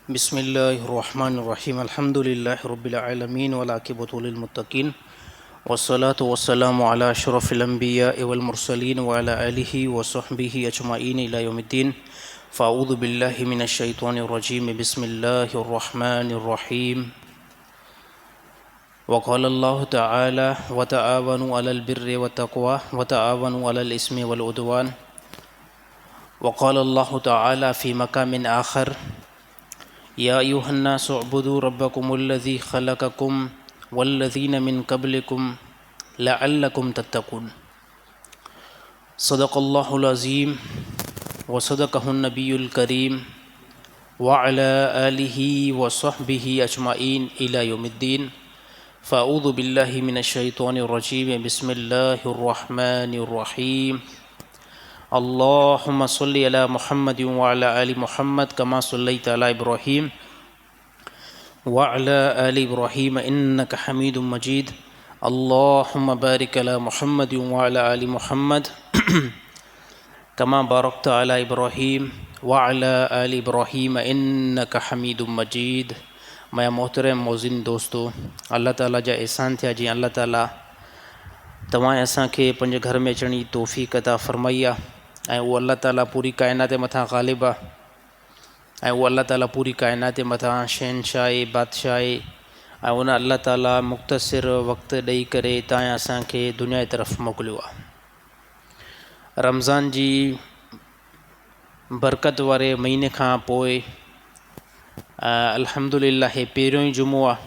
बिस्मिल्लाहिर्रहमानिर्रहीम अल्हम्दुलिल्लाहि रब्बिल आलमीन वल आक़िबतु लिल मुत्तक़ीन वस्सलातु वस्सलामु अला अशरफिल अंबियाइ वल मुरसलीन व अला आलिहि व सहबिहि अजमईन इला यौमिद्दीन फ़अऊज़ु बिल्लाहि मिनश शैतानिर रजीम बिस्मिल्लाहिर्रहमानिर्रहीम वक़ाल अल्लाहु तआला व तआवनु अलल बिर्रि वत तक़वा व तआवनु अलल इस्मि वल उद्वान वक़ाल अल्लाहु तआला फ़ी मक़ामिन आख़र या अय्युहन्नासु उअ्बुदू रब्बकुमुल्लज़ी ख़लक़कुम वल्लज़ीना मिन क़ब्लिकुम लअल्लकुम तत्तक़ून। सदक़ल्लाहुल अज़ीम व सदक़हुन नबियुल करीम व अला आलिहि व सहबिहि अजमईन इला यौमिद्दीन फ़अऊज़ु बिल्लाहि मिनश शैतानिर रजीम बिस्मिल्लाहिर्रहमानिर्रहीम अल्लाहुम्मा सल्लि अला मुहम्मद व अला आलि मुहम्मद कमा सल्लैता अला इब्राहीम व अला आलि इब्राहीम इन्नका हमीदुम मजीद। अल्लाहुम्मा बारिक अला मुहम्मद व अला आलि मुहम्मद कमा बारकता अला इब्राहीम व अला आलि इब्राहीम इन्नका हमीदुम मजीद। मैं मोहतरम मौज़िन दोस्तों, अल्लाह ताला जा एहसान थिया जी अल्लाह ताला तव्हां असांखे पंहिंजे घर में अचण जी तौफ़ीक़ अता फ़रमाई आहे ऐं उहो अल्लाह ताला पूरी काइनात जे मथां ग़ालिब आहे ऐं उहो अल्लाह ताला पूरी काइनात जे मथां शहनशाह आहे, बादशाह आहे ऐं उन अल्लाह ताला मुख़्तसिर वक़्तु ॾेई करे तव्हां असांखे दुनिया जी तरफ़ मोकिलियो आहे। रमज़ान जी बरकत वारे महीने खां पोइ अल्हम्दुलिल्लाह पहिरियों ई जुमो आहे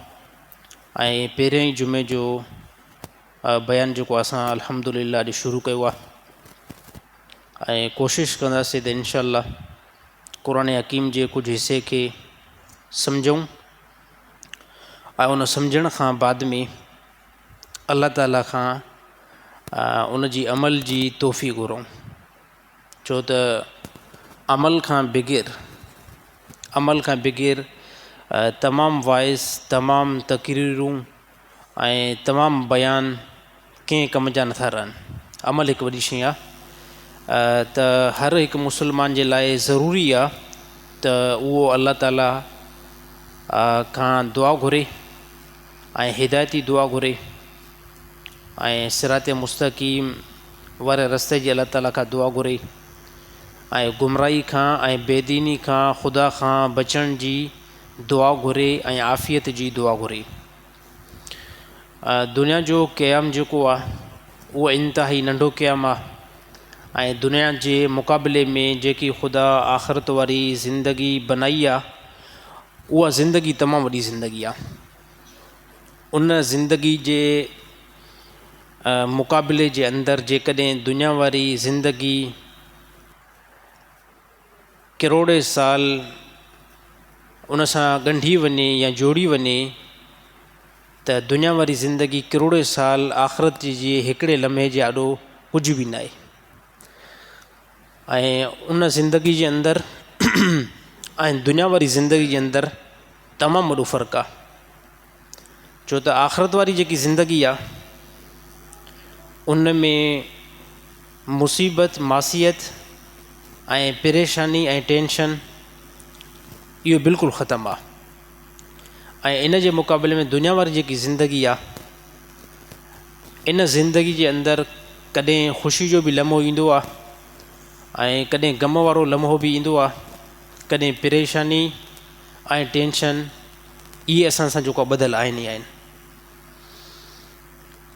ऐं पहिरियों ई जुमे जो बयानु जेको असां अल्हम्दुलिल्लाह अॼु शुरू कयो आहे ऐं कोशिशि कंदासीं त इंशाअल्लाह क़ुरान हकीम जे कुझु हिसे खे सम्झूं ऐं उन सम्झण खां बाद में अल्लाह ताला खां उन जी अमल जी तौफ़ीक़ घुरूं, छो त अमल खां बग़ैर तमामु वाइस, तमामु तक़रीरूं ऐं तमामु बयान कंहिं कम जा नथा रहनि। अमल हिकु वॾी शइ आहे त हर हिकु मुस्लमान जे लाइ ज़रूरी आहे त उहो अल्लाह ताला खां दुआ घुरे ऐं हिदायती दुआ घुरे ऐं सिरात मुस्तक़ीम वारे रस्ते जी अल्लाह ताला खां दुआ घुरे ऐं गुमराही खां ऐं बेदीनी खां ख़ुदा खां बचण जी दुआ घुरे ऐं आफ़ियत जी दुआ घुरे। दुनिया जो क़याम जेको आहे उहो इंतिहाई नंढो क़याम आहे ऐं दुनिया जे मुक़ाबले में जेकी ख़ुदा आख़िरत वारी ज़िंदगी बनाई आहे उहा ज़िंदगी तमामु वॾी ज़िंदगी आहे। उन ज़िंदगी जे मुक़ाबले जे अंदरि जेकॾहिं दुनिया वारी ज़िंदगी करोड़े साल उन सां ॻंढी वञे या जोड़ी वञे त दुनिया वारी ज़िंदगी करोड़े साल आख़िरत जे हिकिड़े लम्हे जे आॾो कुझु बि न आहे। ऐं उन ज़िंदगी जे अंदरि ऐं दुनिया वारी ज़िंदगी जे अंदरि तमामु वॾो फ़र्क़ु आहे, छो त आख़िरत वारी जेकी ज़िंदगी आहे उन में मुसीबत, मासियत ऐं परेशानी ऐं टेंशन इहो बिल्कुलु ख़तमु आहे। ऐं इन जे मुक़ाबले में दुनिया वारी जेकी ज़िंदगी आहे इन ज़िंदगी जे अंदरि कॾहिं ख़ुशी जो बि लम्हो ईंदो आहे ऐं कॾहिं ग़म वारो लम्हो बि ईंदो आहे, कॾहिं परेशानी ऐं टेंशन इहे असां सां जेको ॿधल आहिनि ई आहिनि।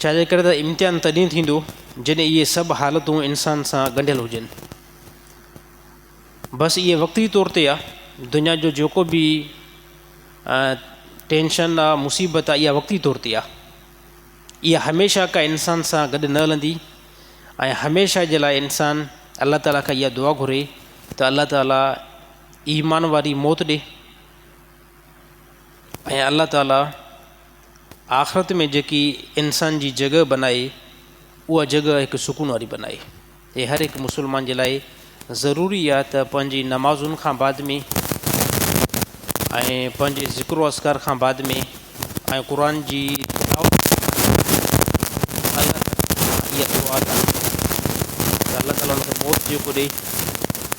छाजे करे त इम्तिहान तॾहिं थींदो जॾहिं इहे सभु हालतूं इंसान सां ॻंढियल हुजनि। बसि इहे वक़्ती तौर ते आहे, दुनिया जो जेको बि टेंशन आहे, मुसीबत आहे, इहा वक़्ती तौर ते आहे। इहा हमेशह का इंसान सां गॾु न हलंदी ऐं हमेशह जे लाइ इंसान अल्लाह ताला खां इहा दुआ घुरे त अल्लाह ताला ईमान वारी मौत ॾे ऐं अल्लाह ताला आख़िरत में जेकी इंसान जी जॻह बनाए उहा जॻह हिकु सुकून वारी बनाए। हे हर हिकु मुस्लमान जे लाइ ज़रूरी आहे त पंहिंजी नमाज़ुनि खां बाद में ऐं पंहिंजे ज़िक्र अस्कार खां बाद में ऐं क़ुर जी इहा दुआ त अल्लाह ताला हुनखे मौत जेको ॾे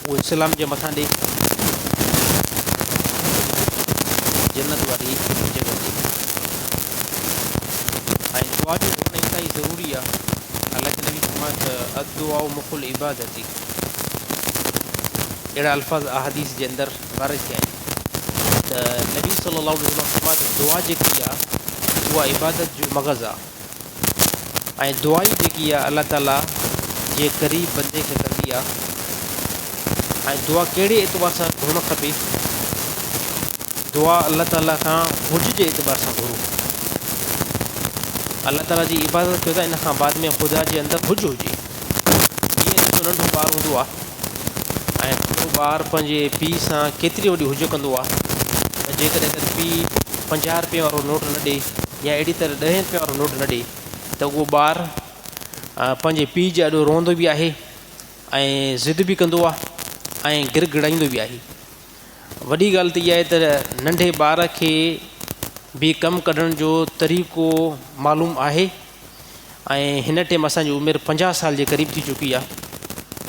उहो इस्लाम जे मथां ॾे दुआ जो इंतहाई ज़रूरी आहे। अल्लाह के नबी फरमाया त अद्दुआ मुकुल इबादती, अहिड़ा अल्फाज़ अहादीस जे अंदरि वारिद थिया आहिनि त नबी सल्लल्लाहु अलैहि वसल्लम फरमाया त दुआ जेकी आहे उहा इबादत जो मग़ज़ आहे। ऐं दुआ ई जेकी आहे अल्लाह ताला जे क़रीब बंदे खे कंदी आहे। ऐं दुआ कहिड़े एतबार सां घुरणु खपे? दुआ अल्लाह ताला खां हुज जे एतबार सां घुरो। अल्लाह ताला जी इबादत कयो था, इन खां बाद में ख़ुदा जे अंदरि हुज हुजे। जीअं ॾिसो नंढो ॿारु हूंदो आहे ऐं वॾो ॿारु पंहिंजे पीउ सां केतिरी वॾी हुज कंदो आहे त जेकॾहिं अगरि पीउ 50 रुपए वारो नोट न ॾिए या अहिड़ी तरह 10 रुपए वारो नोट न ॾिए त उहो ॿारु पंहिंजे पीउ जे ॾाढो रोअंदो बि आहे ऐं ज़िद बि कंदो आहे ऐं गिड़गिड़ाईंदो बि आहे। वॾी ॻाल्हि त इहा आहे त नंढे ॿार खे बि कमु कढण जो तरीक़ो मालूम आहे। ऐं हिन टाइम असांजी उमिरि 50 साल जे क़रीब थी चुकी आहे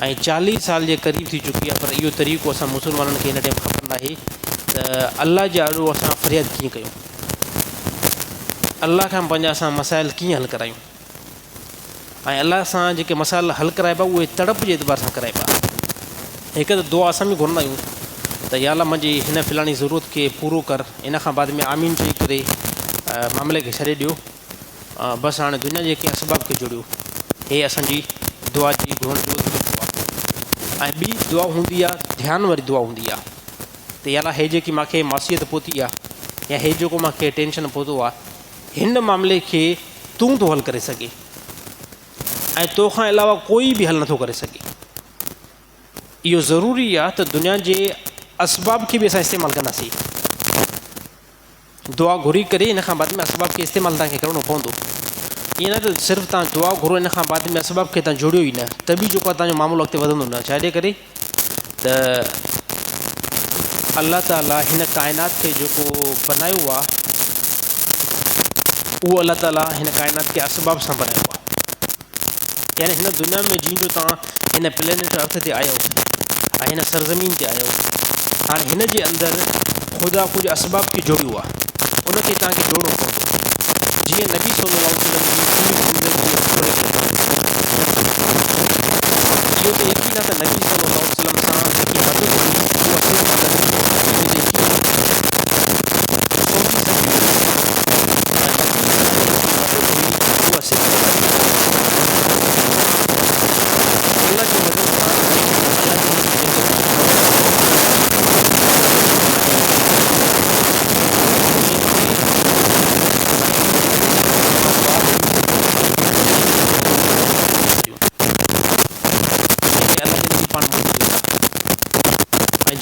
ऐं 40 साल जे क़रीब थी चुकी आहे, पर इहो तरीक़ो असां मुस्लमाननि खे हिन टाइम ख़बर न आहे त अल्लाह जे आॾो असां फ़रियाद कीअं कयूं, अल्लाह खां पंहिंजा असां मसाइल कीअं हल करायूं। ऐं अल्लाह सां जेके मसाइल हल कराइबा उहे तड़प जे एतबार सां कराइबा। हिकु त दुआ असां बि घुरंदा आहियूं त या अल्लाह मुंहिंजी हिन फलाणी ज़रूरत खे पूरो कर, इन खां बाद में आमीन चई करे मामले खे छॾे ॾियो, बसि हाणे दुनिया जे कंहिं असबाब खे जोड़ियो। हे असांजी दुआ जी घुरण जो तरीक़ो आहे। ऐं ॿी दुआ हूंदी आहे ध्यानु वारी दुआ हूंदी आहे त या अल्लाह हे जेकी मूंखे मासियत पहुती आहे या हे जेको मूंखे टेंशन पहुतो आहे हिन मामले खे तूं थो हल करे सघे ऐं तोखां अलावा कोई बि हल नथो करे सघे। इहो ज़रूरी आहे त दुनिया जे असबाब खे बि असां इस्तेमालु कंदासीं। दुआ घुरी करे इन खां बाद में असबाब खे इस्तेमालु तव्हांखे करिणो पवंदो। ईअं न त सिर्फ़ु तव्हां दुआ घुरो इन खां बाद में असबाब खे तव्हां जोड़ियो ई न, त बि जेको आहे तव्हांजो मामलो अॻिते वधंदो न। छाजे करे त अल्लाह ताला हिन काइनात खे जेको बनायो आहे उहो अल्लाह ताला हिन काइनात खे असबाब सां बनायो आहे। यानी हिन दुनिया में जीअं तव्हां हिन प्लेनेट अर्थ ते आहियो ऐं हिन सरज़मीन ते आहियो, हाणे हिन जे अंदरि ख़ुदा कुझु असबाब खे जोड़ियो आहे, उनखे तव्हांखे जोड़णो पवंदो। जीअं नबी सल्लल्लाहु अलैहि वसल्लम जी पूरी ज़िंदगी इहो त यकीन आहे त नबी सल्लल्लाहु अलैहि वसल्लम सां जेकी मदद हुई उहा सिर्फ़ु मदद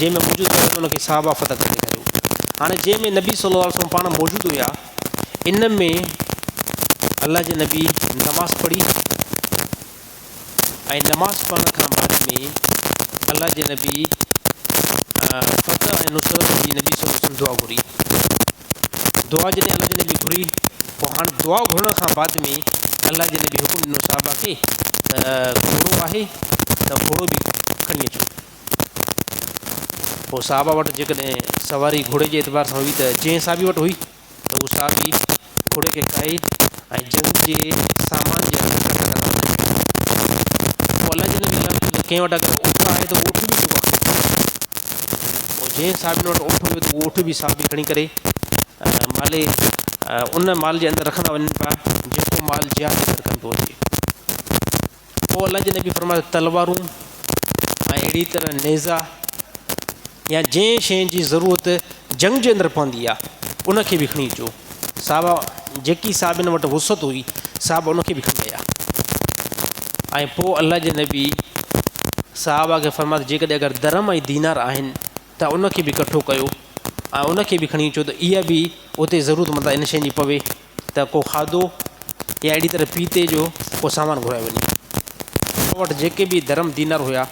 जंहिंमें मौजूदु हुयो त उनखे साहबा फ़तह करे कयो। हाणे जंहिंमें नबी सल्लल्लाहु अलैहि वसल्लम पाण मौजूदु हुया इन में अल्लाह जे नबी नमाज़ पढ़ी ऐं नमाज़ पढ़ण खां बाद में अल्लाह जे नबी फ़तह ऐं नुसरत जी नबी सल्लल्लाहु अलैहि वसल्लम दुआ घुरी। दुआ जॾहिं अल्लाह जे नबी घुरी पोइ हाणे दुआ घुरण खां बाद में अल्लाह जे नबी हुकुम ॾिनो साहबा खे त घोड़ो आहे त घोड़ो बि खणी अचो। पोइ साहबा वटि जेकॾहिं सवारी घोड़े जे एतबार सां हुई त जंहिं साहबी वटि हुई त उहो साहबी घोड़े खे खाई ऐं जंग जे सामान जे पोइ अल्लाह जे नबी कंहिं वटि अगरि ऊठ आहे त ऊठ बि जेको आहे पोइ जंहिं साहबियुनि वटि ऊठ हुयो त उहो ऊठ बि साहबी खणी करे माले उन माल जे अंदरि रखंदा वञनि पिया जेको माल जिहाद जे अंदरि कंदो अचे। पोइ अल्लाह जे नबी फरमायो तलवारूं ऐं अहिड़ी तरह नेज़ा या जंहिं शइ जी ज़रूरत जंग जे अंदरि पवंदी आहे उनखे बि खणी अचो। साहबा जेकी साहबियुनि वटि वुसत हुई साहब उनखे बि खणी आया। ऐं पोइ अल्लाह जे नबी साहबा खे फरमायो जेकॾहिं अगरि दरम ऐं दीनार आहिनि त उनखे बि इकठो कयो ऐं उनखे बि खणी अचो त इहा बि उते ज़रूरतमंद इन शइ जी पवे त को खाधो या अहिड़ी तरह पीते जो को सामान घुराए वञे। मूं वटि जेके बि धर्म दीनार हुया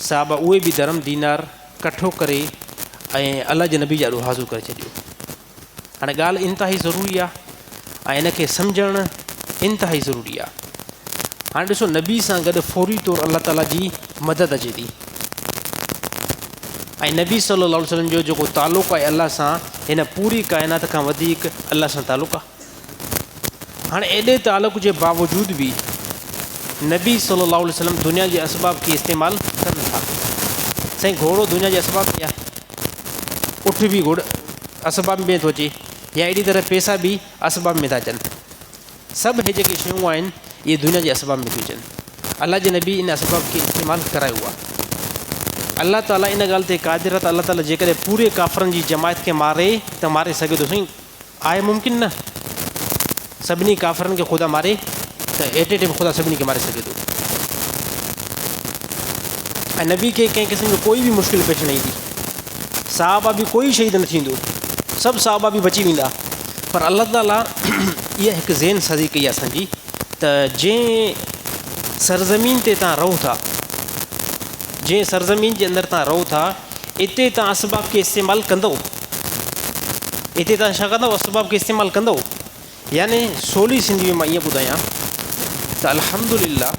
साहबा उहे बि धर्म दीनार कठो करे ऐं अल्लाह जे नबी जे ॾाढो हाज़िर करे छॾियो। हाणे ॻाल्हि इंतिहाई ज़रूरी आहे ऐं इनखे सम्झणु इंतिहाई ज़रूरी आहे। हाणे ॾिसो नबी सां गॾु फौरी तौरु अल्लाह ताला जी मदद अचे थी ऐं नबी सल्लल्लाहु अलैहि वसल्लम जो जेको तालुक़ु आहे अल्लाह सां हिन पूरी काइनात खां वधीक अल्लाह सां तालुक़ु आहे। हाणे एॾे तालुक़ जे बावजूद बि नबी सल्लल्लाहु अलैहि वसल्लम दुनिया जे असबाब खे इस्तेमालु कनि था। साईं घोड़ो दुनिया जे असबाब में आहे, उठ बि घोड़ असबाब में थो अचे, या अहिड़ी तरह पैसा बि असबाब में था अचनि। सभु हे जेके शयूं आहिनि इहे दुनिया जे असबाब में थियूं अचनि। अलाह जे नबी इन असबाब खे इस्तेमालु करायो आहे। अलाह ताला इन ॻाल्हि ते क़ादिर आहे त अलाह ताला जेकॾहिं पूरे काफ़रनि जी जमायत खे मारे त मारे सघे थो। साईं आहे मुमकिन न सभिनी काफ़रनि खे ख़ुदा मारे त एट ए टाइम ख़ुदा सभिनी खे मारे सघे थो। ऐं नबी खे कंहिं क़िस्म जो कोई बि मुश्किल पेश न ईंदी। साहबा बि कोई शहीद न थींदो, सभु साहबा बि बची वेंदा। पर अलाह ताला इहा हिकु ज़हन सदी कई आहे असांजी त जंहिं सरज़मीन ते तव्हां रहो था, जंहिं सरज़मीन जे अंदरि तव्हां रहो था, इते तव्हां असबाब खे इस्तेमालु कंदव। इते तव्हां छा कंदव? असबाब खे इस्तेमालु कंदव। यानी सोली सिंधी में मां ईअं ॿुधायां त अल्हम्दुलिल्लाह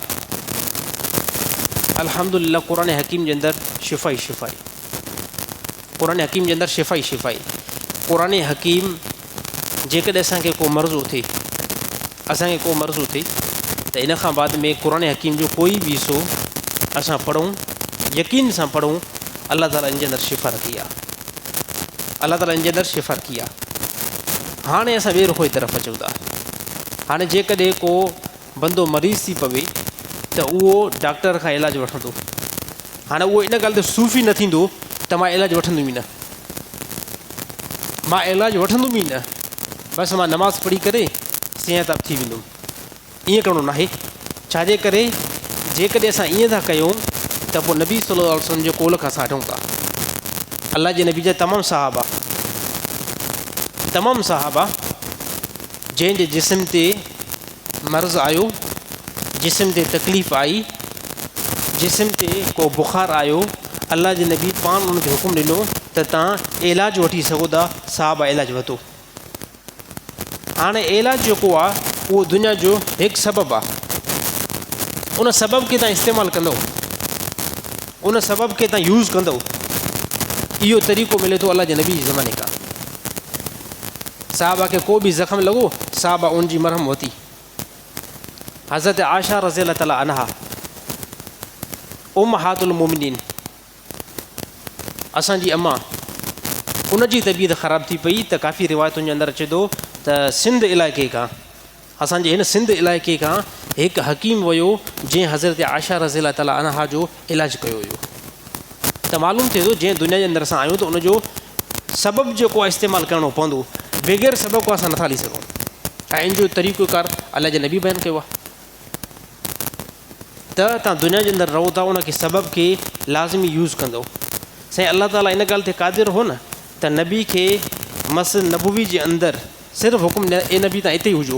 अल्हम्दुलिल्लाह क़ुरान हकीम जे अंदरि शिफ़ाई शिफ़ाई, क़ुरान हकीम जे अंदरि शिफ़ाई शिफ़ाई। क़ुरान हकीम जेकॾहिं असांखे को मर्ज़ो थिए, असांखे को मर्ज़ो थिए त इन खां बाद में क़ुरान हकीम जो कोई बि हिसो असां पढ़ूं, यकीन सां पढ़ूं, अलाह ताला इन जे अंदरि शिफ़ा रखी आहे। अलाह ताला इन जे अंदरि शिफ़ा रखी आहे। हाणे असां ॿिए रुख़ जी तरफ़ अचूं था। हाणे जेकॾहिं को बंदो मरीज़ थी पवे त उहो डॉक्टर खां इलाजु वठंदो। हाणे उहो इन ॻाल्हि ते सूफ़ी न थींदो त मां इलाजु वठंदुमि न, मां इलाजु वठंदुमि न, बसि मां नमाज़ पढ़ी करे सिहत थी वेंदुमि। ईअं करिणो न आहे। छाजे करे जेकॾहिं असां ईअं था कयूं त पोइ नबी सल्लल्लाहु अलैहि वसल्लम जे कोल खां असां हटूं था। अलाह जे नबी जा तमामु साहबा जंहिंजे जिस्म ते मर्ज़ आयो, जिस्म ते तकलीफ़ आई, जिस्म ते को बुख़ार आयो, अलाह जे नबी पाण उनखे हुकुम ॾिनो त तव्हां इलाजु वठी सघो था। साहबा इलाजु वरितो। हाणे इलाजु जेको आहे उहो दुनिया जो हिकु सबबु आहे। उन सबब खे तव्हां इस्तेमालु कंदव, उन सबब खे तव्हां यूज़ कंदव। इहो तरीक़ो मिले थो अलाह जे नबी जे ज़माने खां। साहबा खे को बि ज़ख़्म लॻो, साहबा उनजी मरहम वरिती। हज़रत आयशा रज़ी अल्लाह ताला अन्हा उम्महातुल मोमिनीन, असांजी अम्मा, उनजी तबीयत ख़राबु थी पई त काफ़ी रिवायतुनि जे अंदरि अचे थो त सिंध इलाइक़े खां, असांजे हिन सिंध इलाइक़े खां हिकु हकीम वियो जंहिं हज़रत आयशा रज़ी अल्लाह ताला अन्हा जो इलाजु कयो हुयो। त मालूम थिए थो जंहिं दुनिया जे अंदरि असां आहियूं त उनजो सबबु जेको आहे इस्तेमालु करिणो पवंदो। बग़ैर सबब खां असां नथा हली सघूं। ऐं इन जो तरीक़ोकार अलाह जे नबी बयानु कयो आहे त तव्हां दुनिया जे अंदरि रहो था, उनखे सबब खे लाज़मी यूज़ कंदो। साईं अलाह ताला इन ॻाल्हि ते क़ादिर हो न त नबी खे मस्जिद नबवी जे अंदरि सिर्फ़ु हुकुम ॾिनो ए नबी तव्हां हिते ई हुजो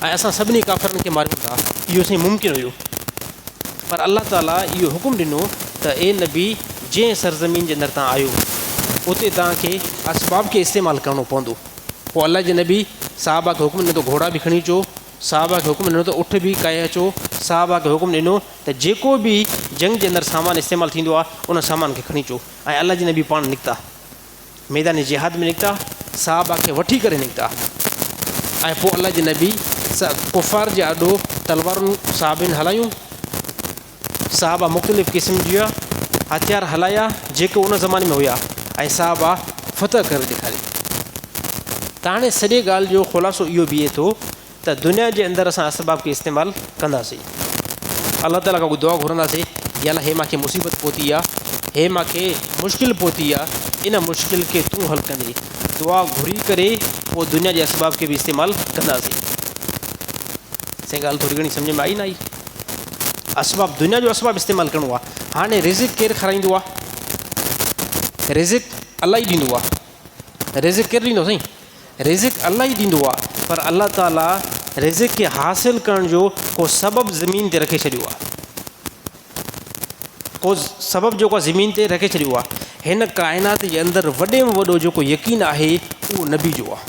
ऐं असां सभिनी काफ़रनि खे मारियूं था। इहो साईं मुमकिन हुयो, पर अलाह ताला इहो हुकुम ॾिनो त ए नबी जंहिं सरज़मीन जे अंदरि तव्हां आहियो उते तव्हांखे असबाब खे इस्तेमालु करिणो पवंदो। पोइ अलाह जे नबी साहबा खे हुकुम ॾिनो त घोड़ा बि खणी अचो, साहबा खे हुकुम ॾिनो त उठ बि काए अचो, साहबा खे हुकुम ॾिनो त जेको बि जंग जे अंदरि सामान इस्तेमालु थींदो आहे उन सामान खे खणी अचो। ऐं अलाह जे नबी पाण निकिता, मैदान जिहाद में निकिता, साहबा खे वठी करे निकिता। ऐं पोइ अलाह जे नबी कुफ़ार जे आॾो तलवारूं साहबिन हलायूं। साहबा मुख़्तलिफ़ क़िस्म जा हथियार हलाया जेके उन ज़माने में हुया, ऐं साहबा फतह करे ॾेखारी। त हाणे सॼे ॻाल्हि जो ख़ुलासो इहो बीहे थो त दुनिया जे अंदरि असां असबाब खे इस्तेमालु कंदासीं। अलाह ताला खां दुआ घुरंदासीं, या अलाह हे मूंखे मुसीबत पहुती आहे, हे मूंखे मुश्किल पहुती आहे, इन मुश्किल खे तूं हल कंदे। दुआ घुरी करे पोइ दुनिया जे असबाब खे बि इस्तेमालु कंदासीं। से ॻाल्हि थोरी घणी सम्झ में आई न आई? असबाब, दुनिया जो असबाब इस्तेमालु करिणो आहे। हाणे रिज़िक़ केरु खाराईंदो आहे? रिज़िक़ अलाह ई ॾींदो आहे। रिज़िक़ केरु ॾींदो साईं? रिज़िक़ अलाह ई ॾींदो आहे, पर अलाह ताला रिज़िक़ खे हासिलु करण जो को सबबु ज़मीन ते रखे छॾियो आहे। को सबबु जेको आहे ज़मीन ते रखे छॾियो आहे। हिन काइनात जे अंदरि वॾे में वॾो जेको यकीन आहे उहो नबी जो आहे।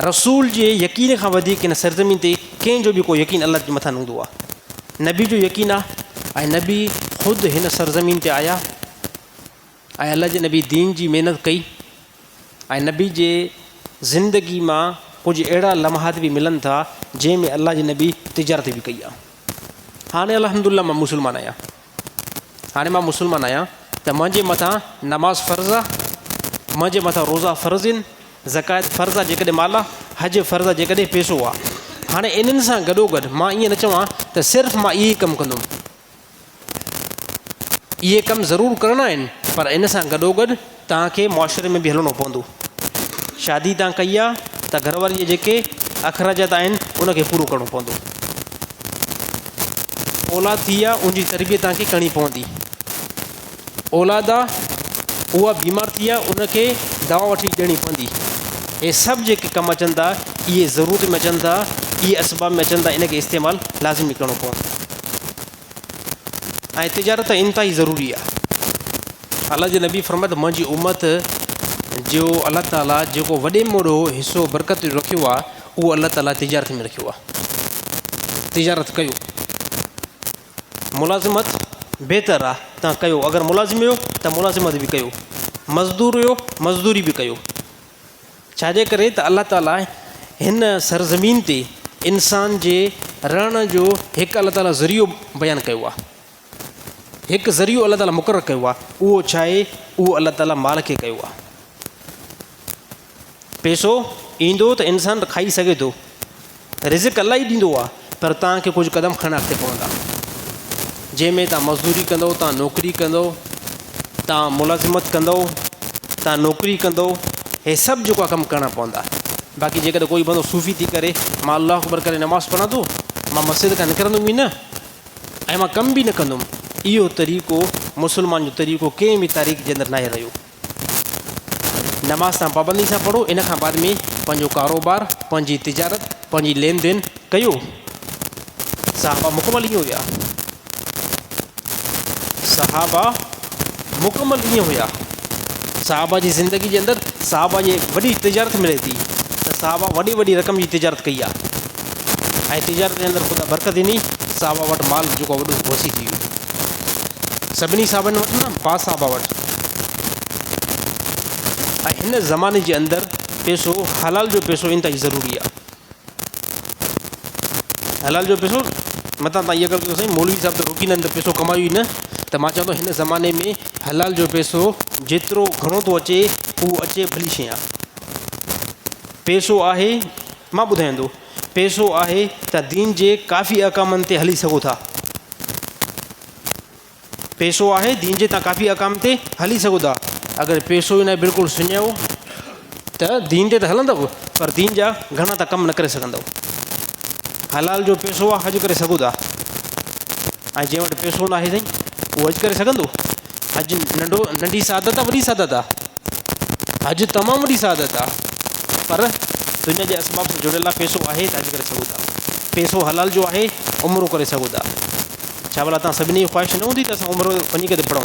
रसूल जे यकीन खां वधीक हिन सरज़मीन ते कंहिंजो बि को यकीन अलाह जे मथां न हूंदो आहे। नबी जो यकीन आहे, ऐं नबी ख़ुदि हिन सरज़मीन ते आया ऐं अलाह जे नबी दीन जी महिनत कई, ऐं नबी जे ज़िंदगी मां कुछ अड़ा लम्हात भी मिलन था जैमें अल्लाह के नबी तिजारत भी कई। हाँ अल्हम्दुलिल्लाह मां मुसलमान आया, हाँ मां मुसलमान आया तो मुझे मथा नमाज फ़र्ज़ आहे, मुझे मथा रोज़ा फ़र्ज़ आहिनि, ज़कात फ़र्ज़ आहे जेकॾहिं माल आहे, हज फ़र्ज़ आहे जेकॾहिं पैसो आहे। हाँ इन्हनि सां गॾोगॾु मां ईअं न चवां त सिर्फ़ु मां इहे कमु कंदुमि, इहे कम ज़रूरु करणा आहिनि, पर इन सां गॾोगॾु तव्हांखे मुआशरे में बि हलणो पवंदो। शादी तव्हां कई आहे त घरवारी जे जेके अख़राजात आहिनि उनखे पूरो करिणो पवंदो। औलाद थी आहे उनजी तरबियत तव्हांखे करणी पवंदी। औलाद आहे उहा बीमार थी आहे उनखे दवा वठी ॾियणी पवंदी। हे सभु जेके कमु अचनि था इहे ज़रूरत में अचनि था, इहे असबाब में अचनि था, इनखे इस्तेमालु लाज़िमी करिणो पवंदो। ऐं तिजारत इंतिहाई ज़रूरी आहे। अल्लाह जे नबी फरमाए त मुंहिंजी उम्मत जो अल्लाह ताला जेको वॾे में वॾो हिसो बरकत रखियो आहे उहो अल्लाह ताला तिजारत में रखियो आहे। तिजारत कयो, मुलाज़िमत बहितर आहे तव्हां कयो, अगरि मुलाज़िम हुयो त मुलाज़िमत बि कयो, मज़दूर हुयो मज़दूरी बि कयो। छाजे करे त अल्लाह ताला हिन सरज़मीन ते इंसान जे रहण जो हिकु अल्लाह ताला ज़रियो बयानु कयो आहे, हिकु ज़रियो अल्लाह ताला मुक़ररु कयो आहे। उहो छा आहे? उहो अल्लाह ताला माल खे कयो आहे। पैसो ईंदो त इंसानु खाई सघे थो, रिज़िक अल्लाह ई ॾींदो आहे, पर तव्हांखे कुझु क़दम खणणु अॻिते पवंदा, जंहिंमें तव्हां मज़दूरी कंदव, तव्हां नौकिरी कंदव, तव्हां मुलाज़िमत कंदव, तव्हां नौकिरी कंदव, हे सभु जेको आहे कमु करणा पवंदा। बाक़ी जेकॾहिं कोई बंदो सूफ़ी थी करे मां अल्लाह अकबर करे नमाज़ पढ़ां थो, मां मस्जिद खां निकिरंदुमि न ऐं मां कमु बि न कंदुमि, इहो तरीक़ो मुस्लमान जो तरीक़ो कंहिं बि तारीख़ जे अंदरि नाहे रहियो। नमाज़ तव्हां पाबंदी सां पढ़ो, इन खां बाद में पंहिंजो कारोबार, पंहिंजी तिजारत, पंहिंजी लेन देन कयो। सहाबा मुकमल ईअं हुया, सहाबा मुकमल ईअं हुया। सहाबा जी ज़िंदगी जे अंदरि सहाबा जी वॾी तिजारत मिले थी त सहाबा वॾी वॾी रक़म जी तिजारत कई आहे ऐं तिजारत जे अंदरि ख़ुदा बरकत ॾिनी। सहाबा वटि माल जेको वॾो वसी थी वियो, सभिनी साहबनि वटि न, पास सहाबा वटि। ऐं हिन ज़माने जे अंदरि पैसो, हलाल जो पैसो इंतिहाई ज़रूरी आहे। हलाल जो पैसो मथां तव्हां इहा ॻाल्हि कयो साईं मौलवी साहिब त रोकी न त पैसो कमायो ई न, त मां चवां थो हिन ज़माने में हलाल जो पैसो जेतिरो घणो थो अचे उहो अचे भली शइ आहे। पैसो आहे, मां ॿुधायां थो, पैसो आहे त दीन जे काफ़ी अकामनि ते हली सघो था। पैसो आहे दीन जे तव्हां काफ़ी अकाम ते हली सघो था। अगरि पैसो ई न बिल्कुलु सुञायो त दीन ते त हलंदव, पर दीन जा घणा त कमु न करे सघंदव। हलाल जो पैसो आहे, हज करे सघो था, ऐं जंहिं वटि पैसो न आहे साईं उहो हज करे सघंदो? हज नंढी सादत आहे, वॾी सादत आहे? हज तमामु वॾी सादत आहे, पर दुनिया जे असबाब सां जुड़ियल आहे। पैसो आहे त हज करे सघो था, पैसो हलाल जो आहे, उमिरो करे सघो था। छा भला तव्हां सभिनी जी ख़्वाहिश न हूंदी त असां उमिरो वञी करे पढ़ूं?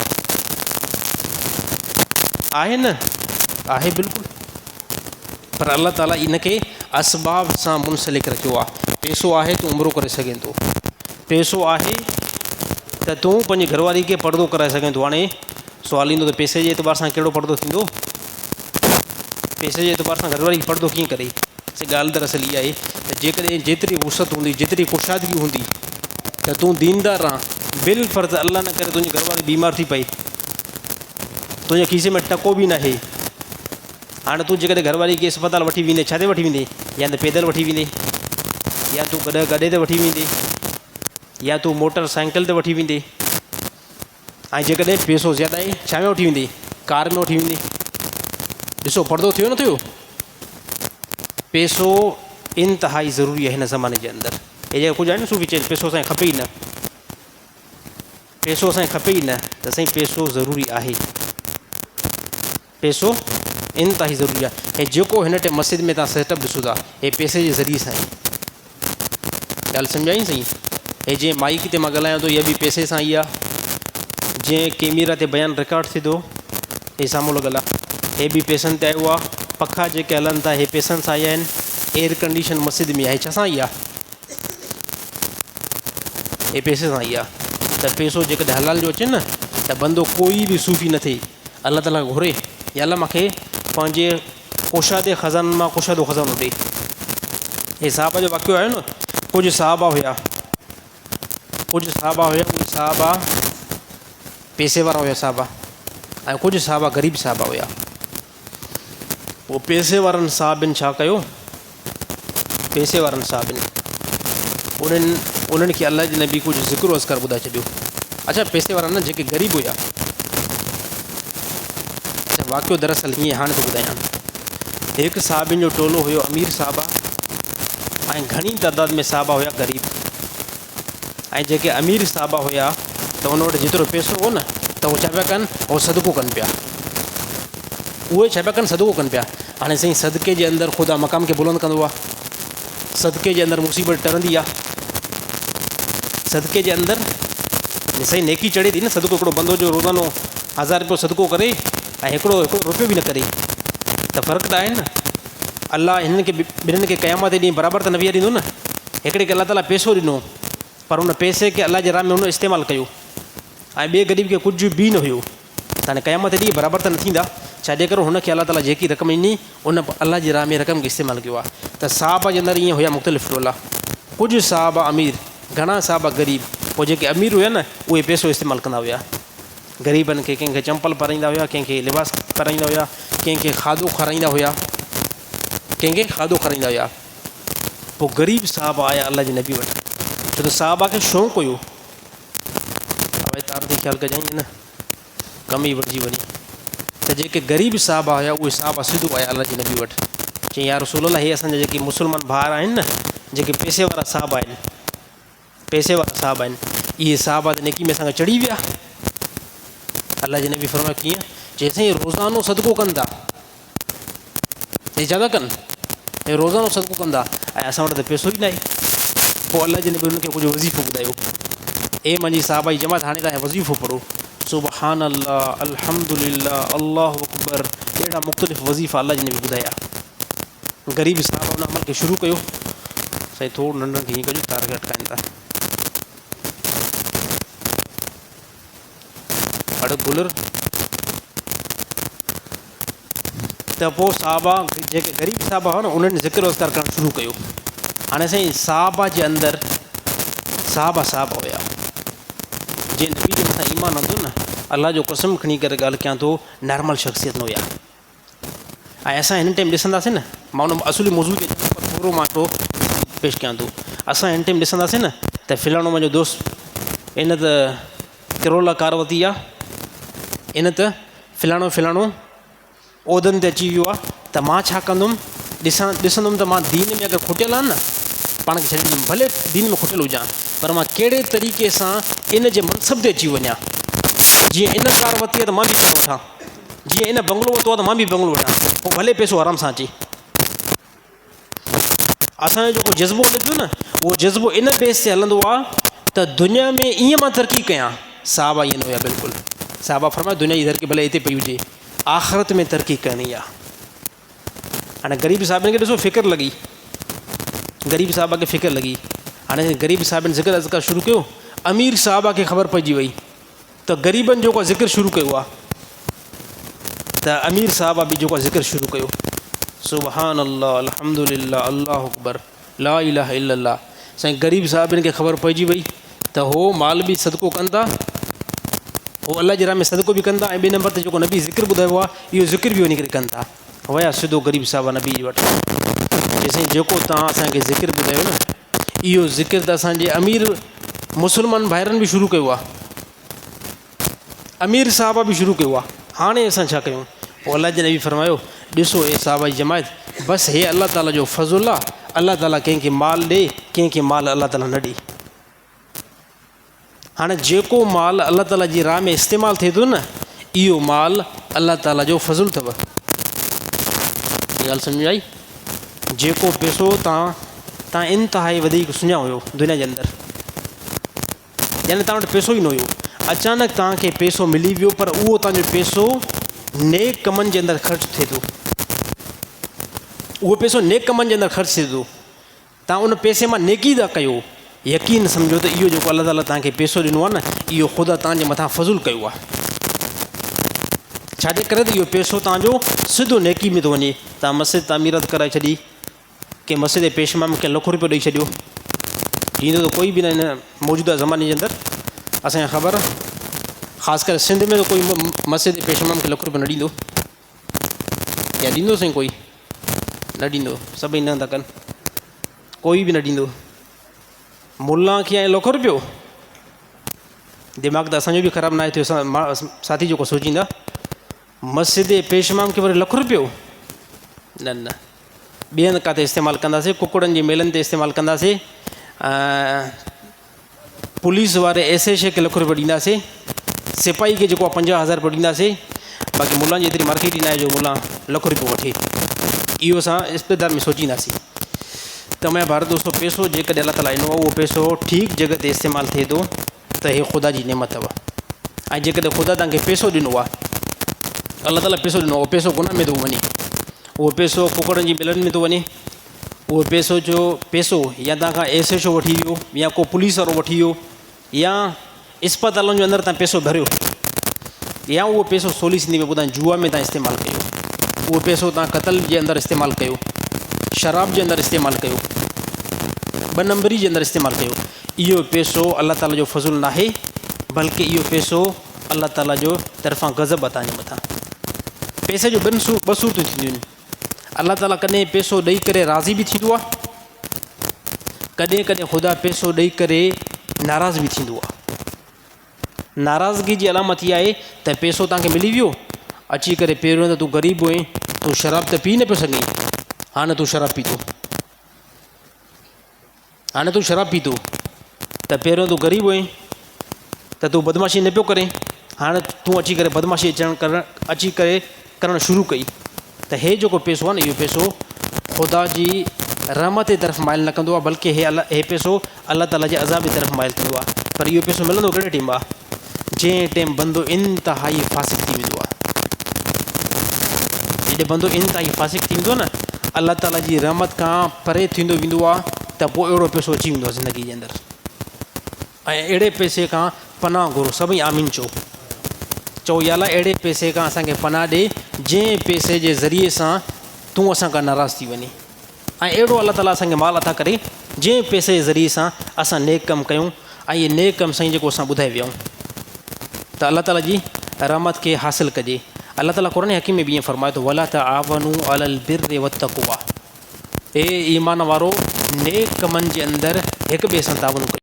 आहे न, आहे बिल्कुलु, पर अल्लाह ताला इनखे असबाब सां मुनसलिक रखियो आहे। पैसो आहे त उमिरो करे सघे थो, पैसो आहे त तूं पंहिंजी घरवारी खे पर्दो कराए सघे थो। हाणे सुवालु ईंदो त पैसे जे एतबार सां कहिड़ो पर्दो थींदो? पैसे जे एतबार सां घरवारी खे पर्दो कीअं करे? से ॻाल्हि दरअसल इहा आहे त जेकॾहिं जेतिरी वुसत हूंदी, जेतिरी कुशादगी हूंदी त तूं दीनदार आं, बिल फर्ज़ अल्लाह न करे तुंहिंजी घरवारी बीमार थी पई, तुंहिंजे खीसे में टको बि न आहे, हाणे तूं जेकॾहिं घरवारी खे अस्पताल वठी वेंदे, छा ते वठी वेंदे? या त पैदल वठी वेंदे, या तूं गॾे ते वठी वेंदे, या तूं मोटर साइकिल ते वठी वेंदे। ऐं जेकॾहिं पैसो ज़्यादा आहे छा में वठी वेंदे? कार में वठी वेंदे। ॾिसो पर्दो थियो न थियो? पैसो इंतिहाई ज़रूरी आहे हिन ज़माने जे अंदरि। हे जेको कुझु आहे न सूफ़ी चइनि पैसो असांखे खपे ई न, पैसो असांखे खपे ई न, त साईं पैसो ज़रूरी आहे, पैसो इंतिहाई ज़रूरी आहे। ऐं जेको हिन टाइम मस्जिद में तव्हां सेटअप ॾिसो था, हे पैसे जे ज़रिए सां आहे। ॻाल्हि सम्झाई साईं? हे जीअं माइक ते मां ॻाल्हायां थो, इहा बि पैसे सां ई आहे। जीअं कैमरा ते बयानु रिकॉर्ड थिए थो, हे साम्हूं लॻल आहे, हे बि पैसनि ते आयो आहे। पखा जेके हलनि था हे पैसनि सां आया आहिनि। एयर कंडीशन मस्जिद में आहे, छा सां ई आहे? हे पैसे सां ई आहे। त पैसो जेकॾहिं हलाल जो अचे न त बंदो कोई बि सूफ़ी न थिए, अल्लाह ताला घुरे या अल्लाह मूंखे पंहिंजे कुशादे ख़ज़ाननि मां कुशादो ख़ज़ानो ॾे, हे साहबा जो वाक़ियो आयो न, कुछ साहबा हुया, उहे साहबा पैसे वारा हुया साहबा, ऐं कुछ साहबा ग़रीब साहबा हुया। पोइ पैसे वारनि साहबनि छा कयो, पैसे वारनि साहबनि उन्हनि खे अल्लाह जे नबी कुझु ज़िक्र अस्कर ॿुधाए छॾियो। अच्छा पैसे वारा न, जेके ग़रीब हुया, अच्छा वाक़ियो दरअसल हीअं हाणे थो ॿुधायां। हिकु साहबनि जो टोलो हुयो अमीर साहबा, ऐं घणी तइदाद में साहबा हुया ग़रीब। ऐं जेके अमीर साहबा हुया त उन वटि जेतिरो पैसो हो न, त उहे छा पिया कनि, उहो सदको कनि पिया, सदको कनि पिया। हाणे साईं सदके जे अंदरि ख़ुदा मक़ाम खे बुलंद कंदो आहे, सदके जे अंदरि मुसीबत टरंदी आहे, सदके जे अंदरि साईं नेकी चढ़े थी न। सदको हिकिड़ो बंदो जो रोज़ानो 1000 रुपयो सदको करे ऐं हिकिड़ो रुपयो बि न करे, त फ़र्क़ु त आहे न। अलाह हिननि खे ॿिन्हिनि खे क़यामत ॾींहुं बराबरि त न बीहारींदो न। हिकिड़े खे अलाह ताला पैसो ॾिनो, पर उन पैसे खे अलाह जे राह में हुन इस्तेमालु कयो, ऐं ॿिए ग़रीब खे कुझु बि न हुयो, त हाणे क़यामत ॾींहुं बराबरि त न थींदा। छाजे करे हुनखे अलाह ताला जेकी रक़म ॾिनी उन अलाह जे राह में रक़म खे इस्तेमालु कयो आहे। त साहबा जे अंदरि ईअं हुया मुख़्तलिफ़ टोला, कुझु साहबा अमीर, घणा साहबा ग़रीब। पोइ जेके अमीर हुया न उहे पैसो इस्तेमालु कंदा हुया, ग़रीबनि खे कंहिंखे चंपल पाराईंदा हुया, कंहिंखे लिबास पाराईंदा हुया, कंहिंखे खाधो खाराईंदा हुया, पोइ ग़रीब साहबा आया अलाह जे नबी वटि, छो त साहबा खे शौक़ु हुयो। भाई तार ते ख़्यालु कजांइ न, कम ई वठिजी वञे। त जेके ग़रीब साहबा हुया उहे साहबा सिधो आया अलाह जे नबी वटि, चई या रसूल अल्लाह, हे असांजा जेके मुस्लमान भाउर आहिनि न, जेके पैसे वारा साहबा आहिनि, इहे साहबा त नेकी में असांखे चढ़ी विया। अलाह जे नबी फरमायो कीअं, चई साईं रोज़ानो सदको कनि था, हे छा था कनि, हे रोज़ानो सदको कंदा, ऐं असां वटि त पैसो ई न आहे। पोइ अलाह जे नबी हुनखे कुझु वज़ीफ़ो ॿुधायो, ए मुंहिंजी साहबा जी जमात, हाणे तव्हां वज़ीफ़ो पढ़ो, सुबहान अल्लाह, अल्हम्दुलिल्लाह, अल्लाहु अकबर, अहिड़ा मुख़्तलिफ़ वज़ीफ़ा अलाह जे नबी ॿुधाया। ग़रीब साहबा हुन अमल खे शुरू कयो। साईं थोरो नंढनि खे हीअं कजो, तार खे अटकाइनि था, ॾाढो गुलर। त पोइ साहबा जेके ग़रीब साहबा हुआ न, उन्हनि ज़िक्र अस्कार करणु शुरू कयो। हाणे साईं साहबा जे अंदरि साहबा हुया, जे नबी जे मथां ईमान हूंदो न, अलाह जो कसम खणी करे ॻाल्हि कयां थो, नॉर्मल शख़्सियत न हुया। ऐं असां हिन टाइम ॾिसंदासीं न, मां हुन असुली मौज़ूअ खे थोरो मां पेश कयां थो। असां हिन टाइम ॾिसंदासीं न त फ़िलाणो मुंहिंजो दोस्त, इन त किरोला कार वरिती आहे, इन त फ़िलाणो उहिदनि ते अची वियो आहे, त मां छा कंदुमि, ॾिसंदुमि त मां दीन में अगरि खुटियल आहे न, पाण खे छॾे ॾींदुमि, भले दीन में खुटियल हुजां, पर मां कहिड़े तरीक़े सां इन जे मनसब ते अची वञा। जीअं इन कार वरिती आहे त मां बि कार वठां, जीअं इन बंगलो वरितो आहे त मां बि बंगलो वठां, पोइ भले पैसो आराम सां अचे। असांजो जेको जज़्बो हले पियो न, उहो जज़्बो इन बेस ते हलंदो आहे त दुनिया में ईअं मां तरक़ी कयां। साहबा ईअं न हुया बिल्कुलु। साहबा फरमायो दुनिया जी तरक़ी भले हिते पई हुजे, आख़िरत में तरक़ी करणी आहे। हाणे ग़रीब साहबनि खे ॾिसो फ़िक्र लॻी, ग़रीब साहबा खे फ़िक्र लॻी। हाणे ग़रीब साहबनि ज़िक्र अज़कार शुरू कयो, अमीर साहबा खे ख़बर पइजी वई त ग़रीबनि जेको आहे ज़िक्र शुरू कयो आहे, त अमीर साहबा बि जेको आहे ज़िक्र शुरू कयो, सुबहान अल्लाह, अल्हम्दुलिल्लाह, अल्लाहु अकबर, ला इलाहा इल्लल्लाह। साईं ग़रीब साहबनि खे ख़बर पइजी वई त हो माल बि सदको कनि था, हो अलाह जे राह में सदको बि कनि था, ऐं ॿिए नंबर ते जेको नबी ज़िक्र ॿुधायो आहे इहो ज़िक्र बि वञी करे कनि था। विया सिधो ग़रीब साहबा नबी वटि, चई साईं जेको तव्हां असांखे ज़िक्र ॿुधायो न, इहो ज़िक्र त असांजे अमीर मुस्लमान भाइरनि बि शुरू कयो आहे, अमीर साहबा बि शुरू कयो आहे, हाणे असां छा कयूं? पोइ अलाह जे नबी फरमायो, ॾिसो हे साहबा जी जमायत, बसि हे अलाह ताला जो फज़ुल आहे, अलाह ताला कंहिंखे माल ॾे, कंहिंखे माल अलाह ताला न ॾे। हाणे जेको माल अलाह ताला जी राह में इस्तेमालु थिए थो न, इहो माल अलाह ताला जो फज़ुल अथव। ॻाल्हि सम्झ आई? जेको पैसो तव्हां इंतिहाई वधीक सुञा हुयो दुनिया जे अंदरि, यानी तव्हां वटि पैसो ई न हुयो, अचानक तव्हांखे पैसो मिली वियो, पर उहो तव्हांजो पैसो नेक कमनि जे अंदरि ख़र्चु थिए थो, उहो पैसो नेक कमनि जे अंदरि ख़र्चु थिए थो, तव्हां उन पैसे मां नेकी था कयो, यकीन सम्झो त इहो जेको अलाह ताला तव्हांखे पैसो ॾिनो आहे न, इहो ख़ुदा तव्हांजे मथां फज़ुल कयो आहे। छाजे करे त इहो पैसो तव्हांजो सिधो नेकी में थो वञे। तव्हां मस्जिद तामीरात कराए छॾी, कि मस्जिद पेशमाम खे लखो रुपयो ॾेई छॾियो, ॾींदो त कोई बि न हिन मौजूदा ज़माने जे अंदरि असांखे ख़बर, ख़ासि करे सिंध में त कोई मस्जिद पेशमाम खे लखो रुपयो न ॾींदो, या ॾींदो साईं कोई न ॾींदो, सभई न था कनि, कोई बि न ॾींदो। मुल्ला खे ऐं लखो रुपयो, दिमाग़ त असांजो बि ख़राबु न आहे थियो, साथी जेको सोचींदा मस्जिद पेशमाम खे वरी लखो रुपयो, न न, ॿिए हंधि किथे इस्तेमालु कंदासीं, कुकड़नि जे मेलनि ते इस्तेमालु कंदासीं, पुलिस वारे SHA खे लखो रुपयो ॾींदासीं, सिपाही खे जेको आहे 50,000 रुपयो ॾींदासीं, बाक़ी मुल्ला जी एतिरी मार्केट ई न आहे जो मुल्ला लखो रुपयो वठे, इहो असां इस्तेदार में सोचींदासीं। त मुंहिंजा भारत दोस्तो, पैसो जेकॾहिं अलाह ताला ॾिनो आहे उहो पैसो ठीकु जॻह ते इस्तेमालु थिए थो त हे ख़ुदा जी नेमत अथव। ऐं जेकॾहिं ख़ुदा तव्हांखे पैसो ॾिनो आहे, अलाह ताला पैसो ॾिनो, उहो पैसो गुनाह में थो वञे, उहो पैसो कुकड़नि जी मिलनि में थो वञे, उहो पैसो या तव्हांखां SHO वठी वियो, या को पुलिस वारो वठी वियो, या इस्पतालुनि जे अंदरि तव्हां पैसो भरियो, या उहो पैसो सवली सिंधी में ॿुधायो जुआ में तव्हां इस्तेमालु कयो, उहो पैसो तव्हां क़तल जे अंदरि इस्तेमालु कयो, शराब जे अंदरि इस्तेमालु कयो, 2 नंबरी जे अंदरि इस्तेमालु कयो, इहो पैसो अलाह ताला जो फज़ुल न आहे, बल्कि इहो पैसो अलाह ताला जो तरफ़ां गज़ब आहे तव्हांजे मथां। पैसे जो 2 सूरतूं थींदियूं आहिनि, अलाह ताला कॾहिं पैसो ॾेई करे राज़ी बि थींदो आहे, कॾहिं कॾहिं ख़ुदा पैसो ॾेई करे नाराज़ बि थींदो आहे। नाराज़गी जी अलामत इहा आहे त पैसो तव्हांखे मिली वियो, अची करे पहिरियों त तूं ग़रीब हुएं, तूं शराब त पी न पियो सघीं, हाणे तूं शराब पीतो, हाणे तूं शराब पीतो, त पहिरियों तूं ग़रीब हुएं त तूं बदमाशी न पियो करें, हाणे तूं अची करे बदमाशी करणु शुरू कई, त हे जेको पैसो आहे न, इहो पैसो ख़ुदा जी रहमत जे तरफ़ माइल न कंदो आहे, बल्कि हे पैसो अलाह ताला जे अज़ाब जी तरफ़ माइल कंदो आहे। पर इहो पैसो मिलंदो कहिड़े टाइम आहे, जंहिं टाइम बंदो इंतिहाई फासिक थी वेंदो आहे। जॾहिं बंदो इंतिहाई फासिक थी वेंदो आहे न, अलाह ताला जी रहमत खां परे थींदो वेंदो आहे, त पोइ अहिड़ो पैसो अची वेंदो आहे ज़िंदगी जे अंदरि। ऐं अहिड़े पैसे खां पनाह घुरो, सभई आमीन चओ या अला अहिड़े पैसे खां असांखे पनाह ॾे, जंहिं पैसे जे ज़रिए सां तूं असां खां नाराज़ थी वञे, ऐं अहिड़ो अलाह ताला असांखे माल अता करे जंहिं पैसे जे ज़रिए सां असां नेक कमु कयूं, ऐं इहे नेक कमु साईं जेको असां ॿुधाए विया आहियूं, त अलाह ताला जी रहमत खे हासिलु कजे। अलाह ताला क़ुरान हकीम में बि ईअं फरमाए थो, वला तआवनु अलल बिर्रि वत्तक़वा, हे ईमान वारो नेक कमनि जे अंदरि हिक ॿिए सां तावन कयो,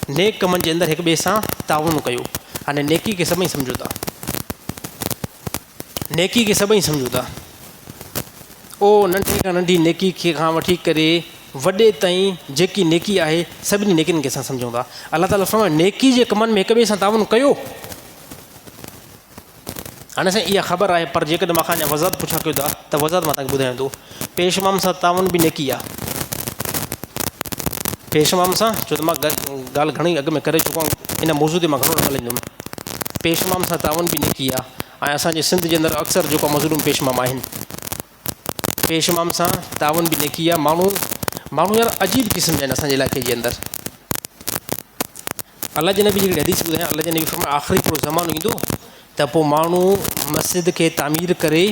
नेक कमनि जे अंदरि हिक ॿिए सां तावन कयो। हाणे नेकी खे सभई सम्झो था, नेकी खे सभई सम्झो था, ओ नंढी खां नंढी नेकी खां वठी करे वॾे ताईं जेकी नेकी आहे सभिनी नेकियुनि खे असां सम्झूं था। अलाह ताला फरमाए नेकी जे कमनि में हिक ॿिए सां तावन कयो। हाणे असांखे इहा ख़बर आहे, पर जेकॾहिं मां खां वज़ाहत पुछा कयो था त वज़ाहत मां तव्हांखे ॿुधायां थो। पेशमाम सां तावन बि नेकी आहे, पेशमाम सां, छो त मां ॻाल्हि घणी अॻु में करे चुको आहियां, इन मौज़ूअ ते मां घणो न ॻाल्हाईंदुमि। पेशमाम सां तावन बि नेकी आहे, ऐं असांजे सिंध जे अंदरि अक्सर जेको मज़लूम पेशमाम आहिनि, पेशमाम सां तावन बि नेकी आहे। माण्हू यार अजीब क़िस्म जा आहिनि असांजे इलाइक़े जे अंदरि। अलाह जे नबी हिकिड़ी हदीस ॿुधायां, अलाह जे नबी फरमाए आख़िरी हिकिड़ो ज़मानो ईंदो त पोइ माण्हू मस्जिद खे तामीर करे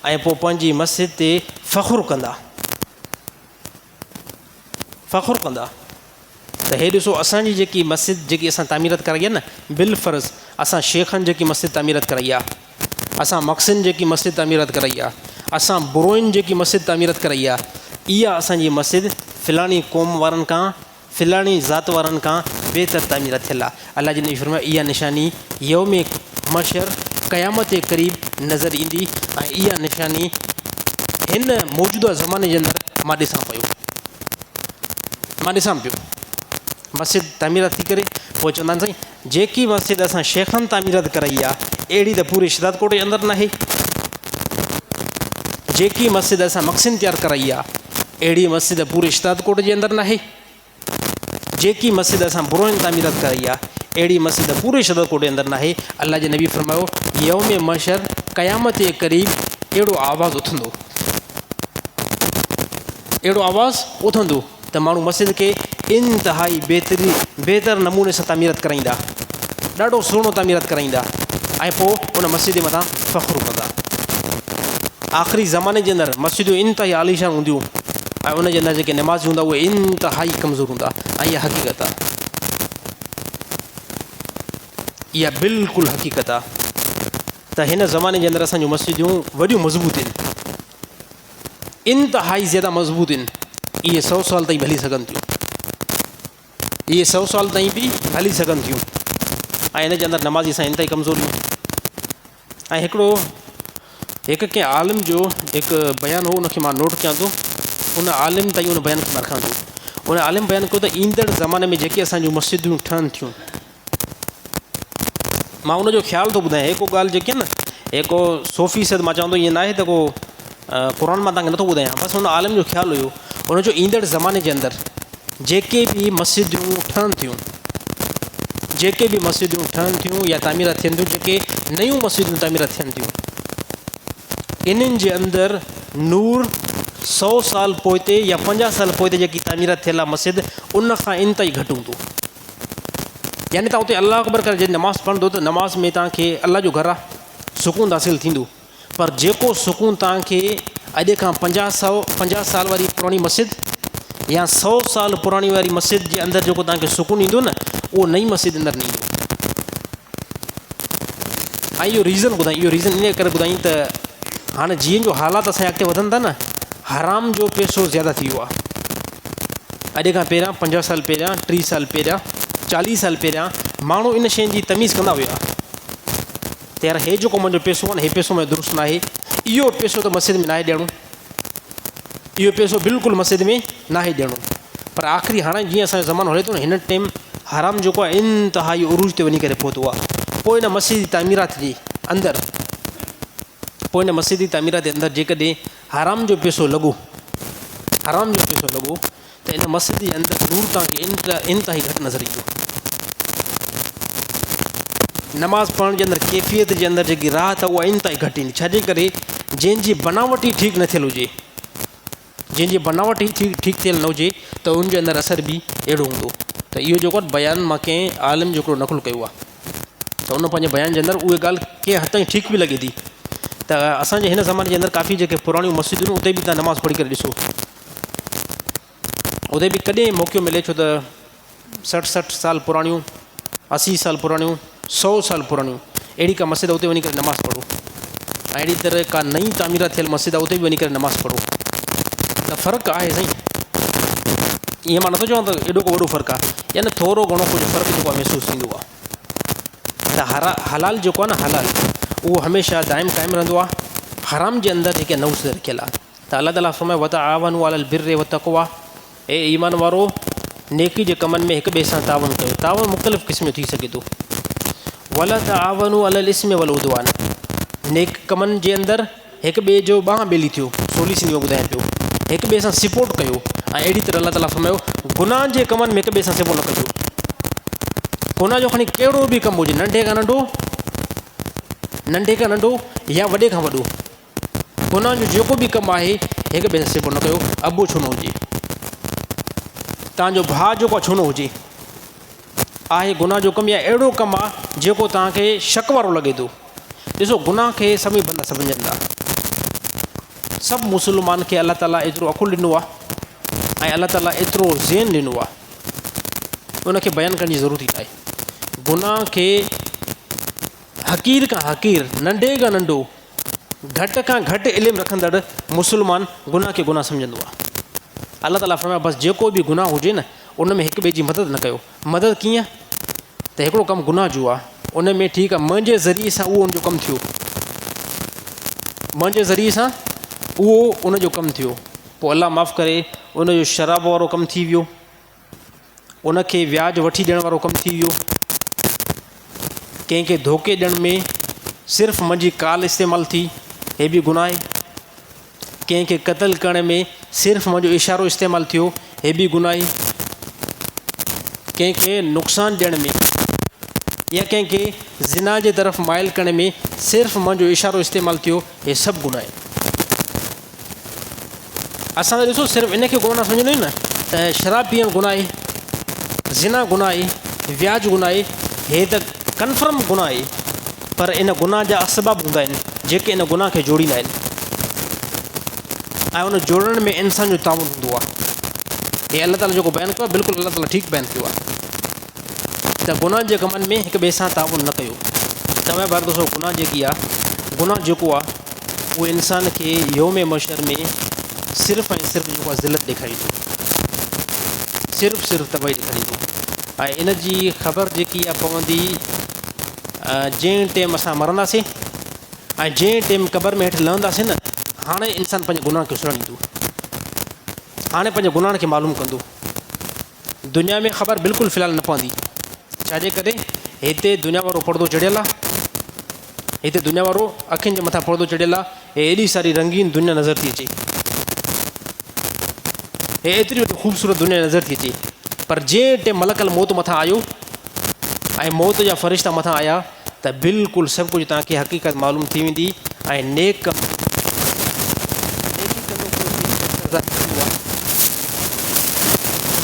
ऐं पोइ पंहिंजी मस्जिद ते फ़ख़ुरु कंदा त हे ॾिसो असांजी जेकी मस्जिद जेकी असां तामीरत कराई आहे न, बिल फ़र्ज़ असां शेखनि जेकी मस्जिद तामीरत कराई आहे, असां मक़सिन जेकी मस्जिद तामीरत कराई आहे, असां बुरोइन जेकी मस्जिद तामीरत कराई आहे, इहा असांजी मस्जिद फ़िलाणी क़ौम वारनि खां, फ़िलाणी ज़ात वारनि खां बहितर तामीरत थियल आहे। अलाह जे नबी फरमाए इहा निशानी यौम मशर क़यामत जे क़रीब नज़र ईंदी, ऐं इहा निशानी हिन मौजूदा ज़माने जे अंदरि मां ॾिसां पियो मस्जिद तामीरत थी करे पोइ चवंदा आहिनि साईं जेकी मस्जिद असां शेखनि तामीरत कराई आहे अहिड़ी त पूरे शिदात कोट जे अंदरि न आहे, जेकी मस्जिद असां मक़सिन तयारु कराई आहे अहिड़ी मस्जिद पूरे शिदात कोट जे अंदरि न आहे, जेकी मस्जिद असां बुरोइन तामीरत कराई आहे अहिड़ी मस्जिद पूरे शिदात कोट जे अंदरि न आहे। अलाह जे नबी फरमायो यौम मशर क़यामत जे क़रीब अहिड़ो आवाज़ु उथंदो त माण्हू मस्जिद खे इंतिहाई बहितर नमूने सां तामीरत कराईंदा, ॾाढो सुहिणो तामीरत कराईंदा, ऐं पोइ उन मस्जिद जे मथां फ़ख़ुरु कंदा। आख़िरी ज़माने जे अंदरि मस्जिदूं इंतिहाई आलीशान हूंदियूं ऐं उन जे अंदरि जेके नमाज़ी हूंदा उहे इंतिहाई कमज़ोर हूंदा ऐं इहा हक़ीक़त आहे, इहा बिल्कुलु हक़ीक़त आहे त हिन ज़माने जे अंदरि असांजूं मस्जिदूं वॾियूं मज़बूत आहिनि, इंतिहाई ज़्यादा मज़बूत आहिनि। इहे 100 साल ताईं बि हली सघनि थियूं, इहे 100 साल ताईं बि हली सघनि थियूं ऐं हिन जे अंदरि नमाज़ी सां इंतिहाई कमज़ोरियूं। ऐं हिकिड़ो कंहिं आलिम जो हिकु बयानु हो, उनखे मां नोट कयां थो, उन आलिम ताईं उन बयानु खे मां रखां थो। उन आलिम बयानु कयो त ईंदड़ ज़माने में जेके असांजूं मस्जिदूं ठहनि थियूं, मां उनजो ख़्यालु थो ॿुधायां। हिकु ॻाल्हि जेकी आहे न, हिकु 100% मां चवंदो ईअं न आहे त को क़ुर मां तव्हांखे नथो ॿुधायां, बसि हुन आलिम जो ख़्यालु हुयो। उनजो ईंदड़ ज़माने जे अंदरि जेके बि मस्जिदूं ठहनि थियूं, जेके बि मस्जिदूं ठहनि थियूं या तामीरात थियनि थियूं, जेके नयूं मस्जिदूं तामीरात थियनि थियूं, इन्हनि जे अंदरि नूर 100 साल पोइते या 50 साल पोइते जेकी तामीरात थियल आहे मस्जिद, उन खां इंतिहाई घटि हूंदो। यानी तव्हां उते अलाह अकबर करे जॾहिं नमाज़ पढ़ंदो त नमाज़ में तव्हांखे अलाह जो घरु आहे, सुकून हासिलु थींदो। पर जेको सुकून तव्हांखे अॼु खां 50 साल वारी पुराणी मस्जिद या 100 साल पुराणी वारी मस्जिद जे अंदरि जेको तव्हांखे सुकून ईंदो न, उहो नई मस्जिद अंदरि न ईंदो। ऐं इहो रीज़न ॿुधाई, इहो रीज़न इन करे ॿुधाई त हाणे जीअं जो हालात असांजे अॻिते वधनि था न, हराम जो पैसो ज़्यादा थी वियो आहे। अॼु खां पहिरियां 50 साल पहिरियां, 30 साल पहिरियां, 40 साल पहिरियां माण्हू इन शइ जी तमीज़ कंदा हुआ त यार हे जेको मुंहिंजो पैसो आहे न, हे पैसो मुंहिंजो दुरुस्त न आहे, इहो पैसो त मस्जिद में न आहे ॾियणो, इहो पैसो बिल्कुलु मस्जिद में न आहे ॾियणो। पर आख़िरी हाणे जीअं असांजो ज़मानो हले थो न, हिन टाइम हराम जेको आहे इंतिहाई उरूज ते वञी करे पहुतो आहे। पोइ हिन मस्जिद जी तामीरात जे अंदरि, पोइ हिन मस्जिद जी तामीरात जे अंदरि जेकॾहिं हराम जो पैसो लॻो, हराम जो पैसो लॻो त इन मस्जिद जे अंदरि नूर तव्हांखे इंतिहाई घटि नज़र ईंदो। नमाज़ पढ़ण जे अंदरि कैफ़ियत जे अंदरि जेकी राहत आहे उहा इंतिहाई घटि ईंदी। छाजे करे? जंहिंजी बनावट ई ठीकु न थियल हुजे, जंहिंजी बनावट ई ठीकु थियल न हुजे त उनजे अंदरि असर बि अहिड़ो हूंदो। त इहो जेको आहे बयानु मां कंहिं आलिम जो हिकिड़ो नक़ुल कयो आहे, त उन पंहिंजे बयान जे अंदरि उहे ॻाल्हि कंहिं हद ताईं ठीकु बि लॻे थी। त असांजे हिन ज़माने जे अंदरि काफ़ी जेके पुराणियूं मस्जिदूं उते बि तव्हां नमाज़ पढ़ी करे ॾिसो, उते बि कॾहिं मौक़ो मिले, छो त 60 साल पुराणियूं, 80 साल पुराणियूं, 100 साल पुराणियूं अहिड़ी का मस्जिद उते वञी करे नमाज़ पढ़ो, ऐं अहिड़ी तरह का नई तामीरात थियल मस्जिद आहे उते बि वञी करे नमाज़ पढ़ो। त फ़र्क़ु आहे साईं, ईअं मां नथो चवां त एॾो को वॾो फ़र्क़ु आहे, यानी थोरो घणो कुझु फ़र्क़ु जेको आहे महसूसु थींदो आहे। त हलाल जेको आहे न, हलाल उहो हमेशह दाइम क़ाइमु रहंदो आहे। हराम जे अंदरि जेके नौस रखियल आहे, त अलाह ताला फरमाए वतआवनु अलल बिर्रि वतक़वा, ए ईमान वारो नेकी जे कमनि में हिक ॿिए सां तावन कयो। तावन मुख़्तलिफ़ क़िस्म जो थी सघे थो। वला तआवनु अलल इस्मि वल उदवान, नेक कमनि जे अंदरि हिक ॿिए जो ॿांह ॿेली थियो, सोली सिंधी में ॿुधायां पियो, हिक ॿिए सां सपोर्ट कयो। ऐं अहिड़ी तरह अलाह ताला फरमायो गुनाह जे कमनि में हिक ॿिए सां सपोर्ट न कजो। गुनाह जो खणी कहिड़ो बि कमु हुजे, नंढे खां नंढो या वॾे खां वॾो, गुनाह जो जेको बि कमु आहे हिक ॿिए सां सपोर्ट न कयो। अबो छो न हुजे, तव्हांजो भाउ जेको छो न हुजे, आहे गुनाह जो कमु या अहिड़ो कमु आहे जेको तव्हांखे शक वारो लॻे थो। ॾिसो गुनाह खे सभई बंदा सम्झनि था, सभु मुस्लमान खे अलाह ताला एतिरो अक़ुलु ॾिनो आहे ऐं अलाह ताला एतिरो ज़हन ॾिनो आहे, उनखे बयानु करण जी ज़रूरत ई न आहे। गुनाह खे हक़ीर खां हक़ीर, नंढे खां नंढो, घटि खां घटि इल्मु रखंदड़ मुस्लमान गुनाह खे गुनाह सम्झंदो आहे। अलाह ताला फरमाए बसि जेको बि गुनाह हुजे न, उन में हिक ॿिए जी मदद न कयो। मदद कीअं? त हिकिड़ो कमु गुनाह जो आहे, उन में ठीकु आहे मुंहिंजे ज़रिए सां उहो उनजो कमु थियो, मुंहिंजे ज़रिए सां उहो उनजो कमु थियो, पोइ अलाह माफ़ु करे उनजो शराब वारो कमु थी वियो, उनखे व्याज वठी ॾियण वारो कमु थी वियो, कंहिंखे धोखे ॾियण में सिर्फ़ु मुंहिंजी काल इस्तेमालु थी, हे बि गुनाह आहे। कंहिंखे क़तल करण में सिर्फ़ु मुंहिंजो इशारो इस्तेमालु थियो, हे बि गुनाह आहे। कंहिंखे नुक़सानु ॾियण में या कंहिंखे ज़िना जे तरफ़ माइल करण में सिर्फ़ु मुंहिंजो इशारो इस्तेमालु थियो, हे सभु गुनाह आहे। असां त ॾिसो सिर्फ़ु इनखे गुनाह न सम्झंदा आहियूं न, त शराब पीअणु गुनाह आहे, ज़िना गुनाह आहे, व्याज गुनाह आहे, हे त कन्फर्म गुनाह आहे। पर इन गुनाह जा असबाब हूंदा आहिनि जेके इन गुनाह खे जोड़ींदा आहिनि। ऐं उन जोड़ण में इंसान जो ताउन हूंदो आहे। हे अलाह ताला जेको बयानु कयो आहे बिल्कुलु अलाह ताला ठीकु बयानु कयो आहे त गुनाह जे कमनि में हिक ॿिए सां ताउन न कयो। तव्हां बार दोस्तो गुनाह जेकी आहे, गुनाह जेको आहे उहो इंसान खे यौम मशर में सिर्फ़ु ऐं सिर्फ़ु जेको आहे ज़िलत ॾेखारींदो, सिर्फ़ु तबाही ॾेखारींदो। ऐं इन जी ख़बर जेकी आहे पवंदी जंहिं टाइम असां मरंदासीं ऐं जंहिं टाइम क़बर में हेठि लहंदासीं न, हाणे इंसानु पंहिंजे गुनाह खे सुञाणींदो, हाणे पंहिंजे गुनाह खे मालूम कंदो। दुनिया में ख़बर बिल्कुलु फ़िलहालु न पवंदी, छाजे करे हिते दुनिया वारो पर्दो चढ़ियल आहे, हिते दुनिया वारो अखियुनि जे मथां पर्दो चढ़ियल आहे। हे एॾी सारी रंगीन दुनिया नज़र थी अचे, हे एतिरी वॾी ख़ूबसूरत दुनिया नज़र थी अचे, पर जंहिं टाइम मलकल मौत मथां आयो ऐं मौत जा फ़रिश्ता मथां आया त बिल्कुलु सभु कुझु तव्हांखे हक़ीक़त मालूम थी वेंदी। ऐं नेक कम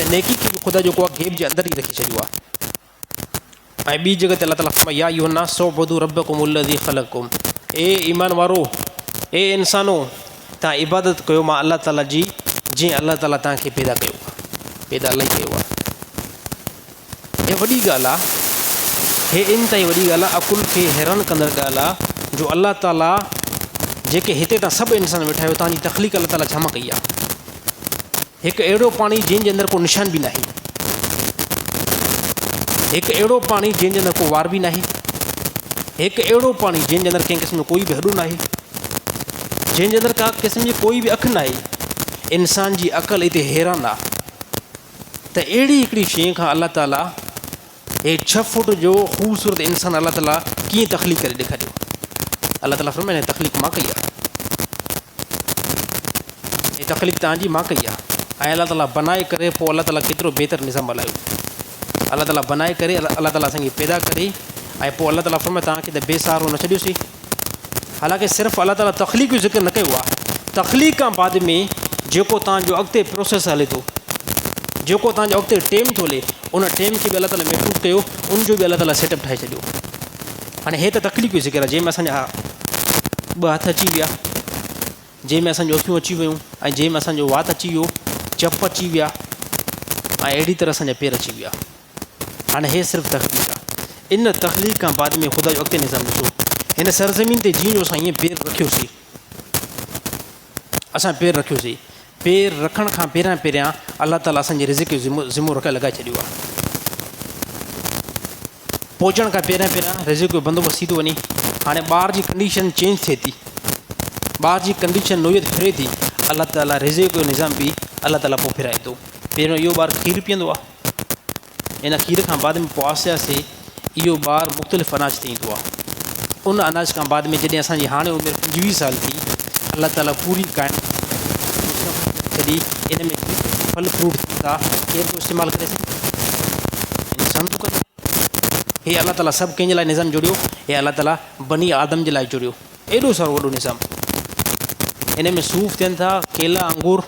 नेकी खे ख़ुदा जेको आहे गेब जे अंदरि ई रखी छॾियो आहे। ऐं ॿी जॻह ते अलाह ताला फरमाए या अय्युहन्नास उअ्बुदू रब्बकुम अल्लज़ी ख़लक़कुम, ए ईमान वारो, ए इंसानो, तव्हां इबादत कयो मां अलाह ताला जी जीअं अलाह ताला तव्हांखे पैदा कयो आहे, पैदा अलाही कयो आहे। हे वॾी ॻाल्हि आहे, हे इंतिहाई वॾी ॻाल्हि आहे, अकुल खे हैरान कंदड़ ॻाल्हि आहे जो अलाह ताला जेके हिते तव्हां सभु इंसान वेठा आहियो तव्हांजी तख़लीक़ अलाह ताला छा कई आहे। हिकु अहिड़ो पाणी जंहिंजे अंदरि को निशान बि नाहे, हिकु अहिड़ो पाणी जंहिंजे अंदरि को वार बि नाहे, हिकु अहिड़ो पाणी जंहिंजे अंदरि कंहिं क़िस्म जो कोई बि हॾो नाहे, जंहिंजे अंदरि का क़िस्म जी कोई बि अखि नाहे। इंसान जी अक़ल हिते हैरान आहे त अहिड़ी हिकिड़ी शइ खां अलाह ताला हे 6 फुट जो ख़ूबसूरत इंसान अलाह ताला कीअं तख़लीक़ करे ॾेखारियो। अलाह ताला फरमाए तख़लीक़ मां कई आहे, हे तख़लीक़ तव्हांजी मां कई आहे। ऐं अलाह ताला बनाए करे पोइ अलाह ताला केतिरो बहितर निज़ाम हलायो। अलाह ताला बनाए करे अलाह ताला असांखे पैदा करे ऐं पोइ अलाह ताला फरमाए तव्हांखे त बेसहारो न छॾियोसीं। हालांकि सिर्फ़ु अलाह ताला तख़लीक़ जो ज़िक्र न कयो आहे, तख़लीक़ खां बाद में जेको तव्हांजो अॻिते प्रोसेस हले थो, जेको तव्हांजो अॻिते टेम थो हले, उन टेम खे बि अलाह ताला महफ़ूज़ कयो, उनजो बि अलाह ताला सेटअप ठाहे छॾियो। हाणे हे त तक़लीक़ जो ज़िक्र आहे जंहिंमें असांजा 2 हथ अची विया, जंहिंमें असांजो अखियूं अची वियूं ऐं जंहिंमें असांजो वात अची वियो, चप अची विया ऐं अहिड़ी तरह असांजा पेर अची विया। हाणे हे सिर्फ़ु तख़लीक़ आहे। इन तख़लीक़ खां बाद में ख़ुदा जो अॻिते निज़ाम ॾिसो, हिन सरज़मीन ते जीअं जो असां ईअं पेर रखियोसीं, असां पेर रखियोसीं, पेर रखण खां पहिरियां अलाह ताला असांजे रिज़्क़ जो ज़िम्मो लॻाए छॾियो आहे। पहुचण खां पहिरियां रिज़्क़ जो बंदोबस्तु थी थो वञे। हाणे ॿार जी कंडीशन चेंज थिए थी, ॿार जी कंडीशन नोयत फिरे थी, अलाह ताला रिज़्क़ जो निज़ाम बि अलाह ताला पोइ फिराए थो। पहिरियों इहो ॿारु खीरु पीअंदो आहे, इन खीर खां बाद में पोइ आहिस्ते आहिस्ते इहो ॿारु मुख़्तलिफ़ अनाज ते ईंदो आहे। उन अनाज खां बाद में जॾहिं असांजी हाणे उमिरि 25 साल थी, अलाह ताला पूरी काइम छॾी, इन में फल फ्रूट थींदा केरु थो इस्तेमालु करे सघे, इंसान थो करे। हे अलाह ताला सभु कंहिंजे लाइ निज़ाम जोड़ियो, हे अलाह ताला बनी आदम जे लाइ जोड़ियो, एॾो सारो वॾो निज़ाम। इन में सूफ़ थियनि था, केला, अंगूर,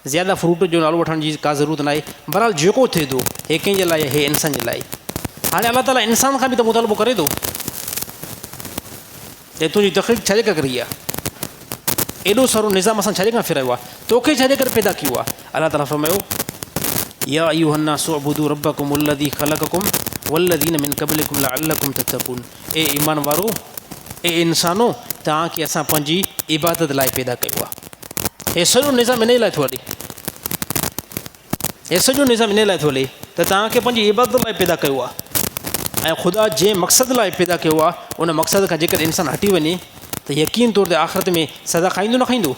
ज़्यादा फ्रूट जो नालो वठण जी का ज़रूरत न आहे। बहरहाल जेको थिए थो हे कंहिंजे लाइ, हे इंसान जे लाइ। हाणे अलाह ताला इंसान खां बि त मुतालबो करे थो, हे तुंहिंजी तख़लीक़ छाजे करे कई आहे, एॾो सारो निज़ाम असां छाजे खां फिरायो आहे, तोखे छाजे करे पैदा कयो आहे। अलाह ताला फरमायो या अय्युहन्नास उअ्बुदू रब्बकुम अल्लज़ी ख़लक़कुम वल्लज़ीन मिन क़ब्लिकुम लअल्लकुम तत्तक़ून। ए ईमान वारो, ए इंसानो, तव्हांखे असां पंहिंजी इबादत लाइ पैदा कयो आहे। हे सॼो निज़ाम इन लाइ थो हले, हे सॼो निज़ाम इन लाइ थो हले त तव्हांखे पंहिंजी इबादत लाइ पैदा कयो आहे। ऐं ख़ुदा जंहिं मक़सद लाइ पैदा कयो आहे, उन मक़सद खां जेकर इंसानु हटी वञे त यकीन तौर ते आख़िरत में सज़ा खाईंदो न खाईंदो।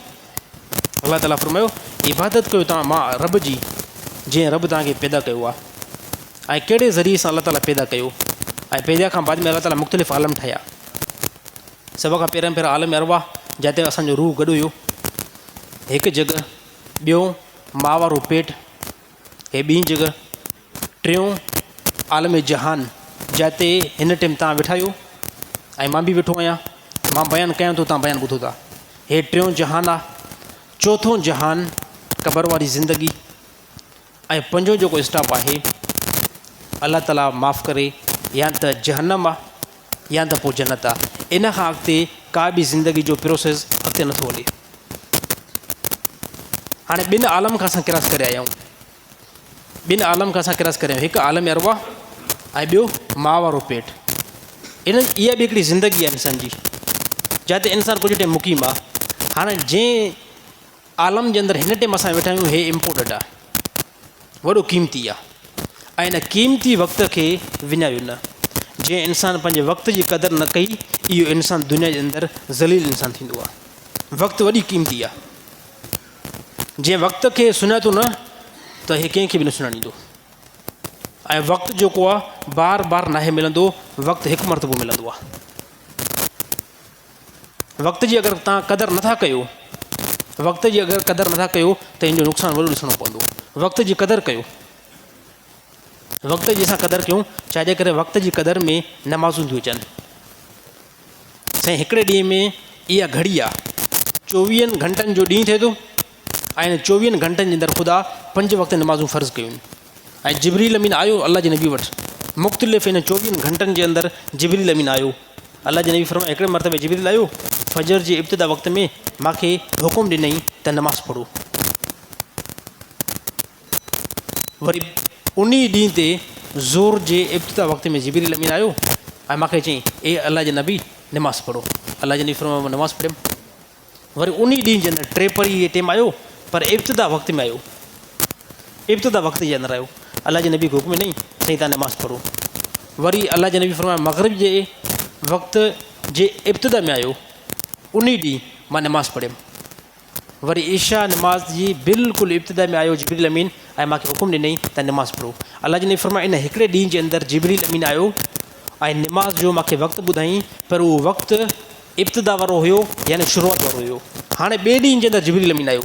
अलाह ताला फरमायो इबादत कयो तव्हां मां रब जी, जंहिं रब तव्हांखे पैदा कयो आहे। ऐं कहिड़े ज़रिए सां अलाह ताला पैदा कयो, ऐं पैदा खां बाद में अलाह ताला मुख़्तलिफ़ आलम ठाहिया। सभ खां पहिरियों आलम अरवाह, जिते असांजो रूह गॾु हुयो हिकु जॻह, ॿियो मां वारो पेट, हे ॿी जॻह, टियों आलम जहान, जिते हिन टाइम तव्हां वेठा आहियो ऐं मां बि वेठो आहियां, मां बयानु कयां थो, तव्हां बयानु ॿुधो था। हे टियों जहान आहे। चोथों जहान क़बर वारी ज़िंदगी। ऐं पंजो जेको स्टॉप आहे अलाह ताला माफ़ु करे या त जहन्नम आहे या त पोइ जन्नत आहे। इन खां अॻिते का बि ज़िंदगी जो प्रोसेस अॻिते नथो हले। हाणे ॿिनि आलम खां असां किरास करे आया आहियूं, ॿिनि आलम खां असां किरास करे आहियूं। हिकु आलम अरवा ऐं ॿियो मां वारो पेट। इहा बि हिकिड़ी ज़िंदगी आहे इंसान जी, जिते इंसानु कुझु टाइम मुक़ीम आहे। हाणे जंहिं आलम जे अंदरि हिन टाइम असां वेठा आहियूं, हे इम्पोर्टेंट आहे, वॾो क़ीमती आहे, ऐं हिन क़ीमती वक़्त खे विञायो न। जंहिं इंसानु पंहिंजे वक़्त जी क़दुरु न कई, इहो इंसानु दुनिया जे अंदरि ज़लील इंसानु थींदो आहे। वक़्तु वॾी क़ीमती आहे। जंहिं वक़्त खे सुञातो न, त हे कंहिंखे बि न सुञाणींदो। ऐं वक़्तु जेको आहे बार बार नाहे मिलंदो, वक़्तु हिकु मरतबो मिलंदो आहे। वक़्त जी अगरि तव्हां क़दुरु नथा कयो, वक़्त जी अगरि क़दुरु नथा कयो त इन जो नुक़सानु वॾो ॾिसणो पवंदो। वक़्त जी क़दुरु कयो, वक़्त जी असां क़दुरु कयूं, छाजे करे वक़्त जी क़दुरु में नमाज़ूं थियूं अचनि। साईं हिकिड़े ॾींहं में इहा घड़ी आहे, 24 घंटनि जो ॾींहुं थिए थो, ऐं हिन 24 घंटनि जे अंदरि ख़ुदा 5 वक़्त नमाज़ूं फ़र्ज़ु कयूं। ऐं जिबरील अमीन आयो अल्लाह जे नबी वटि, मुख़्तलिफ़ हिन 24 घंटनि जे अंदरि जिबरील अमीन आयो। अल्लाह जे नबी फरमाए, हिकिड़े मरतबे जिबरील आयो फजर जे इब्तिदा वक़्त में, मूंखे हुकुम ॾिनई त नमाज़ पढ़ो। वरी उन ॾींहं ते ज़ोर जे इब्तिदा वक़्त में जिबरील अमीन आयो ऐं मूंखे चई, ए अल्लाह जे नबी नमाज़ पढ़ो। अल्लाह जे नबी फरमाए, मां नमाज़ पढ़ियमि। वरी उन ॾींहं जे अंदरि 3 टाइम आयो, पर इब्तिदा वक़्त में आयो, इब्तिदा वक़्त जे अंदरि आयो। अल्लाह जे नबी खे हुकुम ॾिनई, साईं तव्हां नमाज़ पढ़ो। वरी अल्लाह जे नबी फरमाए, मग़रिब जे वक़्त जे इब्तिदा में आयो, उन ॾींहुं मां नमाज़ पढ़ियमि। वरी ईशा नमाज़ जी बिल्कुलु इब्तिदा में आयो जिबरील अमीन, ऐं मूंखे हुकुम ॾिनई त नमाज़ पढ़ो। अल्लाह जे नबी फरमाए, इन हिकिड़े ॾींहं जे अंदरि जिबरील अमीन आयो ऐं नमाज़ जो मूंखे वक़्तु ॿुधाई, पर उहो वक़्तु इब्तिदा वारो हुयो, यानी शुरूआत वारो हुयो। हाणे ॿिए ॾींहं जे अंदरि जिबरील अमीन आयो।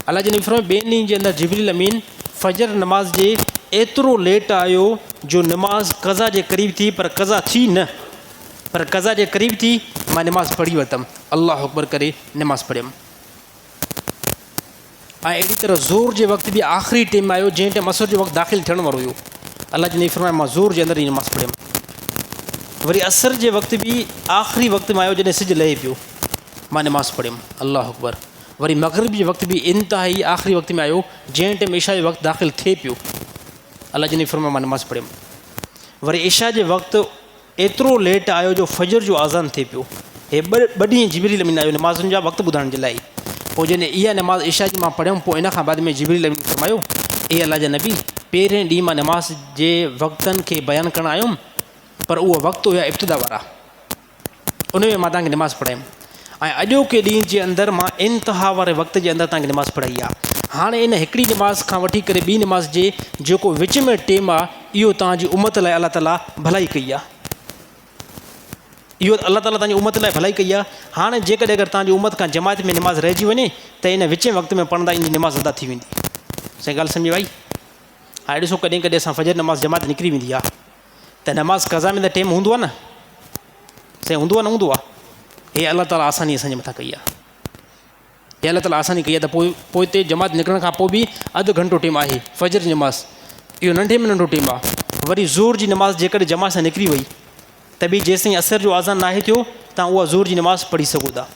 अल्लाह जे नबी फरमाए, ॿिए ॾींहं जे अंदरि जिबरील अमीन फजर नमाज़ जे एतिरो लेट आयो जो नमाज़ क़ज़ा जे क़रीब थी, पर क़ज़ा थी न, पर क़ज़ा जे क़रीब थी, मां नमाज़ पढ़ी वरितमि, अल्लाह अकबर करे नमाज़ पढ़ियमि। ऐं अहिड़ी तरह ज़ोर जे वक़्तु बि आख़िरी टाइम आयो, जंहिं टाइम असर जो वक़्तु दाख़िल थियण वारो हुयो। अल्लाह जे नबी फरमाए, मां ज़ोर जे अंदरि ई नमाज़ पढ़ियमि। वरी असर जे वक़्तु बि आख़िरी वक़्त में आयो, जॾहिं सिजु लहे पियो, मां नमाज़ पढ़ियमि, अल्लाह अकबर। वरी मग़रिब जे वक़्तु बि इंतिहाई आख़िरी वक़्त में आयो, जंहिं टाइम इशा जो वक़्तु दाख़िल थिए पियो, अल्लाह जे नबी फरमाए, मां नमाज़ पढ़ियमि। वरी इशा जे वक़्तु एतिरो लेट आयो जो फजर जो आज़ान थिए पियो। हे ॿ ॾींहं जिबरील अमीन आयो नमाज़ुनि जा वक़्तु ॿुधाइण जे लाइ। पोइ जॾहिं इहा नमाज़ इशा जी मां पढ़ियमि, पोइ इन खां बाद में जिबरील अमीन फरमायो, ए अल्लाह जा नबी, पहिरें ॾींहुं मां नमाज़ जे वक़्तनि खे बयानु करणु आयुमि, पर उहा वक़्तु हुया इब्तिदा वारा, उन में मां तव्हांखे नमाज़ पढ़ायमि। ऐं अॼोके ॾींहं जे अंदरि मां इंतिहा वारे वक़्त जे अंदरि तव्हांखे नमाज़ पढ़ाई आहे। हाणे इन हिकिड़ी नमाज़ खां वठी करे ॿी नमाज़ जे जेको विच में टेम आहे, इहो तव्हांजी उमत लाइ अलाह ताला भलाई कई आहे। इहो अलाह ताला तव्हांजी उमत लाइ भलाई कई आहे। हाणे जेकॾहिं अगरि तव्हांजी उमत खां जमात में नमाज़ रहिजी वञे, त इन विच वक़्त में पढ़ंदा इन जी नमाज़ अदा थी वेंदी। सही ॻाल्हि सम्झी भाई। हाणे ॾिसो, कॾहिं कॾहिं असां फजर नमाज़ जमात निकिरी वेंदी आहे, त नमाज़ क़ज़ा में त टाइम हूंदो आहे न, सही हूंदो आहे न हूंदो आहे। हे अलाह ताला आसानी असांजे मथां कई आहे, हे अलाह ताला आसानी कई आहे। त पोइ हिते जमात निकिरण खां पोइ बि अधु घंटो टाइम आहे फजर जी नमाज़, इहो नंढे में नंढो टाइम आहे। वरी ज़ोर जी नमाज़ जेकॾहिं जमात सां निकिरी वई, त बि जेसिताईं असर जो आज़ान नाहे थियो, तव्हां उहा ज़ोर जी नमाज़ पढ़ी सघो था।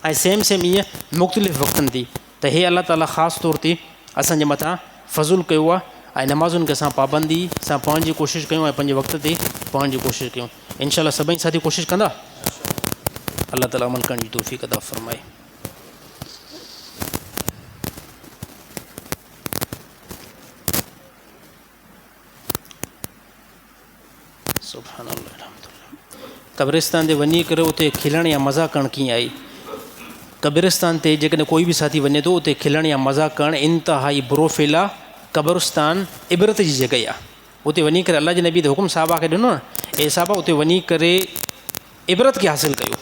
ऐं सेम ईअं मुख़्तलिफ़ वक़्तनि ते। त हे अलाह ताला ख़ासि तौर ते असांजे मथां फज़ुल कयो आहे, ऐं नमाज़ुनि खे असां पाबंदी सां पढ़ण जी कोशिशि कयूं, ऐं पंहिंजे वक़्त ते पढ़ण जी कोशिशि कयूं। इंशाअल्लाह सभई साथी कोशिशि कंदा। अल्लाह ताला अमल करण जी तौफ़ीक़ अता फ़रमाए। सुभान अल्लाह। कब्रिस्तान ते वञी करे उते खिलण या मज़ाक़ करणु कीअं आहे? कब्रिस्तान ते जेकॾहिं कोई बि साथी वञे थो, उते खिलण या मज़ाक़ करणु इंतिहाई बुरो फेल आहे। कब्रिस्तान इबरत जी जॻह आहे। उते वञी करे अल्लाह जे नबी ते हुकुम साहबा खे ॾिनो न, ए साहबा उते वञी करे इबरत खे हासिलु कयो।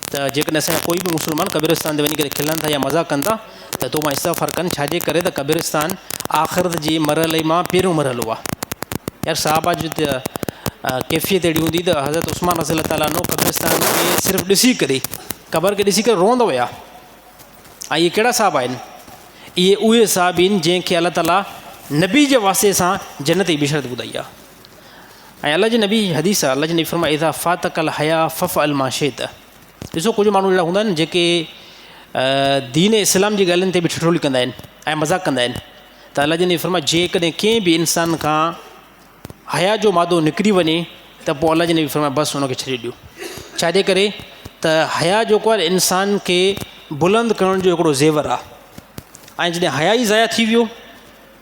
त जेकॾहिं असांजा कोई बि मुस्लमान कब्रिस्तान ते वञी करे खिलनि था या मज़ाक़ कनि था, त तो मां इस्तग़फ़ार कनि। छाजे करे त कब्रिस्तान आख़िरत जी मरहले मां पहिरियों मरहलो आहे। यार साहबा जी त कैफ़ियत अहिड़ी हूंदी, त हज़रत उस्मान रज़ी अल्लाह ताला कब्रिस्तान खे सिर्फ़ु ॾिसी करे, क़बर खे ॾिसी करे रोअंदा हुया। ऐं इहे कहिड़ा साहब आहिनि? इहे उहे साहब आहिनि जंहिंखे अलाह ताला नबी जे वास्ते सां जन्नत जी बिशरत ॿुधाई आहे। ऐं अलाह जे नबी हदीस आहे, अलाह जे नबी फरमाए, इज़ा फ़ातकल हया फ़फ़अल मा शित। ॾिसो, कुझु माण्हू अहिड़ा हूंदा आहिनि जेके दीन इस्लाम जी ॻाल्हियुनि ते बि ठिठोली कंदा आहिनि ऐं मज़ाक़ कंदा आहिनि। त अल्लाह जी नबी फरमाया जेकॾहिं कंहिं बि इंसान खां हया जो मादो निकिरी वञे त पोइ अल्लाह जी नबी फरमाया बसि हुनखे छॾे ॾियो। छाजे करे त हया जेको आहे इंसान खे बुलंद करण जो हिकिड़ो ज़ेवर आहे, ऐं जॾहिं हया ई ज़ाया थी वियो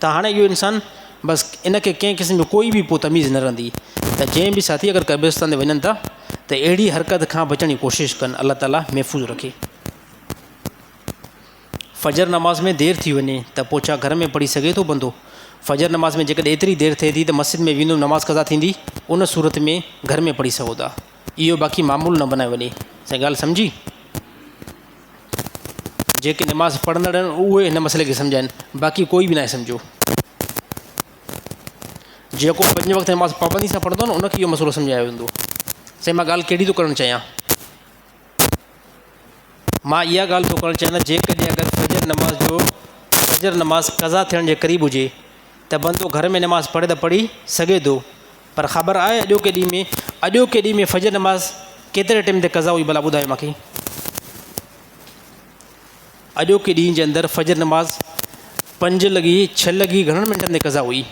त हाणे इहो इंसानु बसि इनखे कंहिं क़िस्म जो कोई बि पोइ तमीज़ न रहंदी। त जंहिं बि साथी अगरि कब्रिस्तान ते वञनि था त अहिड़ी हरकत खां बचण जी कोशिशि कनि, अल्लाह ताला महफ़ूज़ रखे। फजर नमाज़ में देरि थी वञे त पोइ छा घर में पढ़ी सघे थो बंदो? फजर नमाज़ में जेकॾहिं एतिरी देरि थिए थी त मस्जिद में वेंदो नमाज़ क़ज़ा थींदी, उन सूरत में घर में पढ़ी सघो था। इहो बाक़ी मामूल न बनाए वञे। साईं ॻाल्हि सम्झी? जेके नमाज़ पढ़ंदड़ आहिनि उहे हिन मसइले खे सम्झाइनि, बाक़ी कोई बि न सम्झो। जेको 5 वक़्त नमाज़ पाबंदी सां पढ़ंदो न उनखे इहो मसइलो सम्झायो वेंदो। साईं मां ॻाल्हि कहिड़ी थो करणु चाहियां, मां इहा ॻाल्हि थो करणु चाहियां जेकॾहिं अगरि फजर नमाज़ क़ज़ा थियण जे क़रीब हुजे त बंदो घर में नमाज़ पढ़े त पढ़ी सघे थो, पर ख़बर आहे अॼोके ॾींहं में फजर नमाज़ केतिरे टाइम ते क़ज़ा हुई? भला ॿुधायो मूंखे। अॼोके ॾींहं जे अंदरि फजर नमाज़ 5 लॻी 6 लॻी घणनि मिंटनि ते क़ज़ा हुई?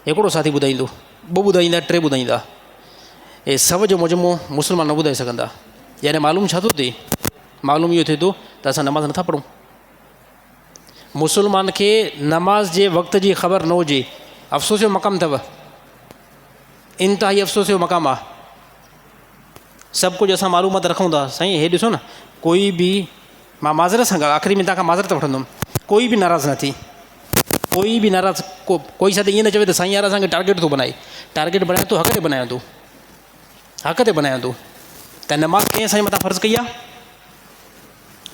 हिकिड़ो साथी ॿुधाईंदो, 2 ॿुधाईंदा, 3 ॿुधाईंदा। हे सभ जो मजमो मुस्लमान न ॿुधाए सघंदा। यानी मालूम छा थो थिए? मालूम इहो थिए थो त असां नमाज़ नथा पढ़ूं। मुस्लमान खे नमाज़ जे वक़्त जी ख़बर न हुजे, अफ़सोस जो मक़ाम अथव, इंतिहाई अफ़सोस जो मक़ाम आहे। सभु कुझु असां मालूमात रखूं था। साईं हे ॾिसो न, कोई बि, मां माज़रत सां आख़िरी में तव्हांखां माज़रत वठंदुमि, कोई बि नाराज़ न थी, कोई बि नाराज़ कोई साथी ईअं न चवे त साईं यार असांखे टारगेट थो बनाए। टारगेट बनाए थो, हक़ ते बनाए थो, हक़ ते बनाए थो। त नमाज़ कंहिं असांजे मथां फ़र्ज़ु कई आहे?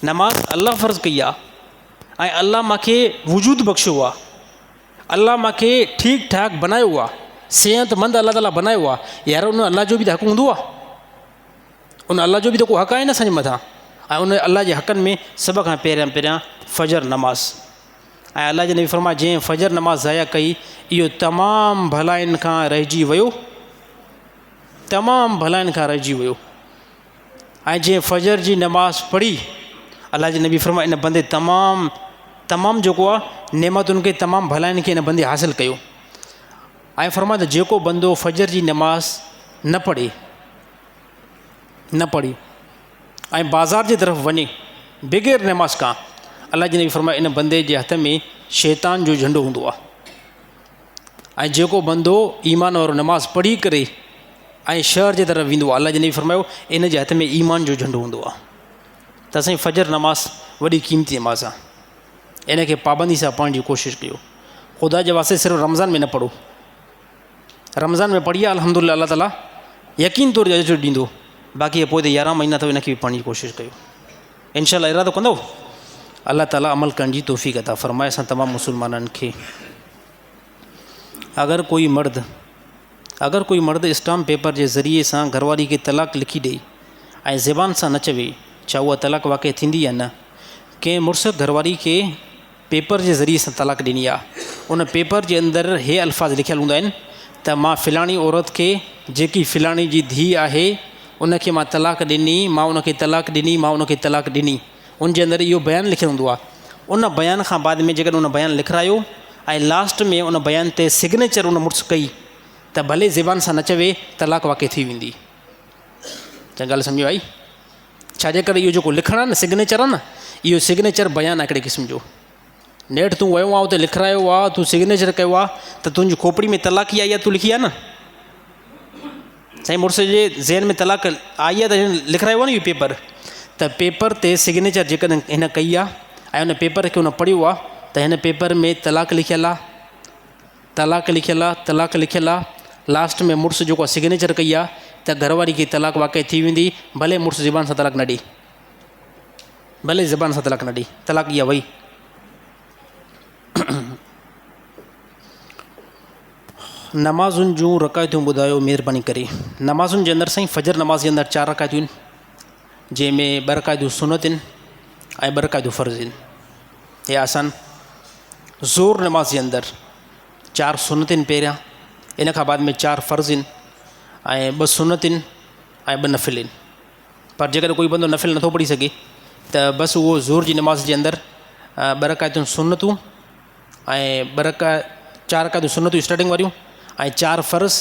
नमाज़ अल्लाह फ़र्ज़ु कई आहे, ऐं अल्लाह मूंखे वजूद बख़्शियो आहे, अल्लाह मूंखे ठीकु ठाक बनायो आहे, सिहतमंद अल्लाह ताला बनायो आहे। यार उन अल्लाह जो बि त हक़ हूंदो आहे, उन अल्लाह जो बि त को हक़ आहे न असांजे मथां। ऐं उन अल्लाह जे हक़नि में सभ खां पहिरियां फजर नमाज़। ऐं अल्लाह जे नबी फरमाया जंहिं फजर नमाज़ ज़ाया कई इहो तमामु भलाइनि खां रहिजी वियो, तमामु भलाइनि खां रहिजी वियो। ऐं जंहिं फजर जी नमाज़ पढ़ी, अल्लाह जे नबी फरमाया इन बंदे तमामु जेको आहे नेमतुनि खे, तमामु भलाइनि खे इन बंदे हासिलु कयो। ऐं फरमाया त जेको बंदो फजर जी नमाज़ न पढ़ी ऐं बाज़ार जी तरफ़ वञे बग़ैर नमाज़ खां, अल्लाह जे नबी फरमाया इन बंदे जे हथ में शैतान जो झंडो हूंदो आहे। ऐं जेको बंदो ईमान वारो नमाज़ पढ़ी करे ऐं शहर जे तरफ़ वेंदो आहे, अल्लाह जे नबी फरमायो इन जे हथ में ईमान जो झंडो हूंदो आहे। त असांजी फजर नमाज़ वॾी क़ीमती नमाज़ आहे, इन खे पाबंदी सां पढ़ण जी कोशिशि कयो। ख़ुदा जे वास्ते सिर्फ़ु रमज़ान में न पढ़ो, रमज़ान में पढ़ी आहे अल्हम्दुलिल्लाह, अल्लाह ताला यकीन तौर अजर ॾींदो, बाक़ी पोइ त 11 महीना अथव, इनखे बि पढ़ण जी कोशिशि कयो। इंशाअल्लाह इरादो कंदो, अल्लाह ताला अमल करण जी तौफ़ीक़ अता फ़रमाए। असां तमामु मुस्लमाननि खे अगरि कोई मर्द स्टाम्प पेपर जे ज़रिए सां घरवारी खे तलाक लिखी ॾे ऐं ज़बान सां न चवे, छा उहा तलाक वाक़ई थींदी या न? कंहिं मुड़ुस घरवारी खे पेपर जे ज़रिए सां तलाक ॾिनी आहे, उन पेपर जे अंदरि हे अल्फाज़ लिखियलु हूंदा आहिनि त मां फ़िलाणी औरत खे, जेकी फ़िलाणी जी धीउ आहे, उनखे मां तलाक ॾिनी, मां उनखे तलाक ॾिनी, मां उनखे तलाक ॾिनी। उनजे अंदरि इहो बयानु लिखियलु हूंदो आहे। उन बयान खां बाद में जेकॾहिं उन बयानु लिखायो ऐं लास्ट में उन बयान ते सिग्नेचर उन मुड़ुस कई त भले ज़बान सां न चवे, तलाक वाक़ई थी वेंदी। त ॻाल्हि सम्झो आई? छाजे करे इहो जेको लिखणु आहे न, सिग्नेचर आहे न, इहो सिग्नेचर बयानु आहे हिकिड़े क़िस्म जो। नेठि तूं वियो आहे, उते लिखायो आहे, तूं सिग्नेचर कयो आहे, त तुंहिंजी खोपड़ी में तलाक ई आई आहे, तूं लिखी आहे न। साईं मुड़ुस जे ज़हन में तलाक आई आहे त हिन लिखायो आहे न इहो पेपर, त पेपर ते सिग्नेचर जेकॾहिं हिन कई आहे ऐं उन पेपर खे हुन पढ़ियो आहे त हिन पेपर में तलाक लिखियलु आहे, तलाक लिखियलु आहे। लास्ट में मुड़ुस जेको आहे सिग्नेचर कई आहे त घरवारी खे तलाक वाक़ई थी वेंदी, भले मुड़ुस ज़बान सां तलाक न ॾे, भले ज़बान सां तलाक न ॾे, तलाक इहा वई। नमाज़ुनि जूं रकायतूं ॿुधायो महिरबानी करे। नमाज़ुनि जे अंदरि साईं फजर नमाज़ जे अंदरि 4 रकायतूं आहिनि, जंहिंमें 2 रकायतूं सुनत आहिनि ऐं 2 रकायतूं फ़र्ज़ आहिनि। हे आसान। ज़ोर नमाज़ जे अंदरि 4 सुनत आहिनि पहिरियां, इन खां बाद में 4 फ़र्ज़ आहिनि ऐं 2 सुनत आहिनि ऐं 2 नफ़िल आहिनि। पर जेकॾहिं कोई बंदो नफ़िल नथो पढ़ी सघे त बसि उहो ज़ोर जी नमाज़ जे अंदरि 2 रकातूं सुनतूं ऐं 4 रकातूं सुनतूं स्टार्टिंग वारियूं ऐं 4 फ़र्ज़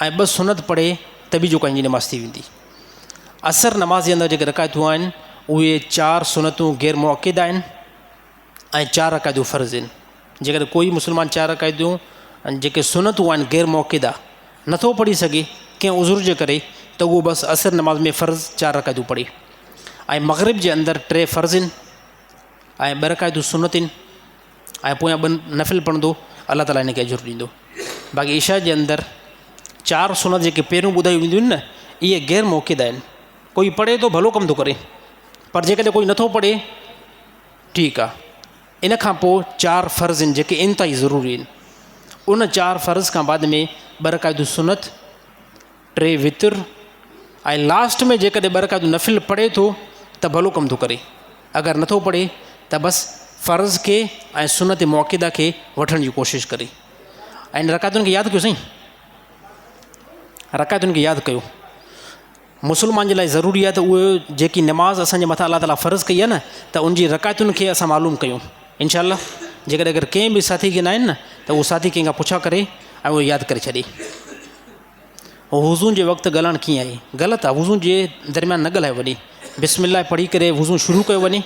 ऐं 2 सुनत पढ़े त बि जेको इंजी नमाज़ थी वेंदी। असर नमाज़ जे अंदरि जेके रकातूं आहिनि उहे 4 सुनतूं गैर मुअक्किद आहिनि ऐं 4 रकातूं फ़र्ज़ आहिनि। जेकर कोई मुस्लमान 4 रकातूं जेके सुनतूं आहिनि गैर मुअक्किदा नथो पढ़ी सघे कंहिं उज़ुर जे करे त उहो बसि असर नमाज़ में फ़र्ज़ 4 रकातूं पढ़े। ऐं मग़रिब जे अंदरि 3 फ़र्ज़ आहिनि ऐं 2 रकातूं सुनत आहिनि ऐं पोयां 2 नफ़िल पढ़ंदो, अलाह ताला हिनखे अजुर ॾींदो। बाक़ी इशा जे अंदरि 4 सुनत जेके पहिरियों ॿुधाई वेंदियूं आहिनि न इहे गैर मुअक्किद आहिनि। कोई पढ़े थो भलो कमु थो करे, पर जेकॾहिं कोई नथो पढ़े ठीकु आहे। इन खां पोइ 4 फ़र्ज़ आहिनि जेके इंतिहाई ज़रूरी आहिनि। उन 4 फ़र्ज़ खां बाद में 2 रकातूं सुनत, 3 वितर ऐं लास्ट में जेकॾहिं 2 रकातूं नफ़िल पढ़े थो त भलो कमु थो करे। अगरि नथो पढ़े त बसि फ़र्ज़ खे ऐं सुनत मुअक्किदा खे वठण जी कोशिशि करे। ऐं इन रकातुनि खे यादि कयो साईं, रकातुनि खे यादि कयो। मुस्लमान जे लाइ ज़रूरी आहे त उहे जेकी नमाज़ असांजे मथां अलाह ताला फ़र्ज़ कई आहे न त उनजी रकातुनि खे असां मालूम कयूं। इंशाअल्लाह जेकॾहिं अगरि कंहिं बि साथी खे न आहिनि न त उहो साथी कंहिंखां पुछा करे ऐं उहो यादि करे छॾे। वुज़ू जे वक़्तु ॻाल्हाइणु कीअं आहे? ग़लति आहे। वुज़ू जे दरमियान न ॻाल्हाए वञे। बिस्मिल्लाह पढ़ी करे वुज़ू शुरू कयो वञे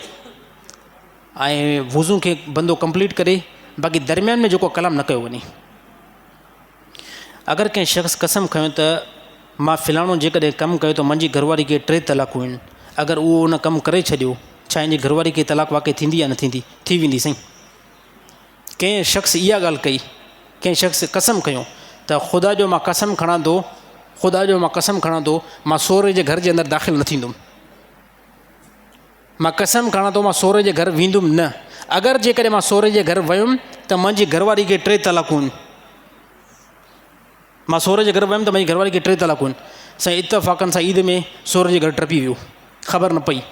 ऐं वुज़ू खे बंदो कंप्लीट करे, बाक़ी दरमियान में जेको कलाम न कयो वञे। अगरि कंहिं शख़्स कसम खयो त मां फ़िलाणो जेकॾहिं कमु कयो त मुंहिंजी घरवारी खे 3 तलाक़ूं आहिनि, अगरि उहो उन कमु करे छॾियो, छा हिनजी घरवारी खे तलाक़ वाक़ई थींदी या न थींदी? थी वेंदी साईं। कंहिं शख़्स इहा ॻाल्हि कई, कंहिं शख़्स कसम खयो त ख़ुदा जो मां कसम खणां थो, ख़ुदा जो मां कसम खणां थो मां सहुरे जे घर जे अंदरि दाख़िल न थींदुमि, मां कसम खणां थो मां सहुरे जे घर वेंदुमि न। अगरि जेकॾहिं मां सहुरे जे घर वियुमि त मुंहिंजी घरवारी खे 3 तलाक़ूं आहिनि, मां सहुरे जे घर वियुमि त मुंहिंजी घरवारी खे 3 तलाक़ूं आहिनि। साईं इतफ़ाक़नि सां ईद में सहुरे जे घर टपी वियो, ख़बर न पई।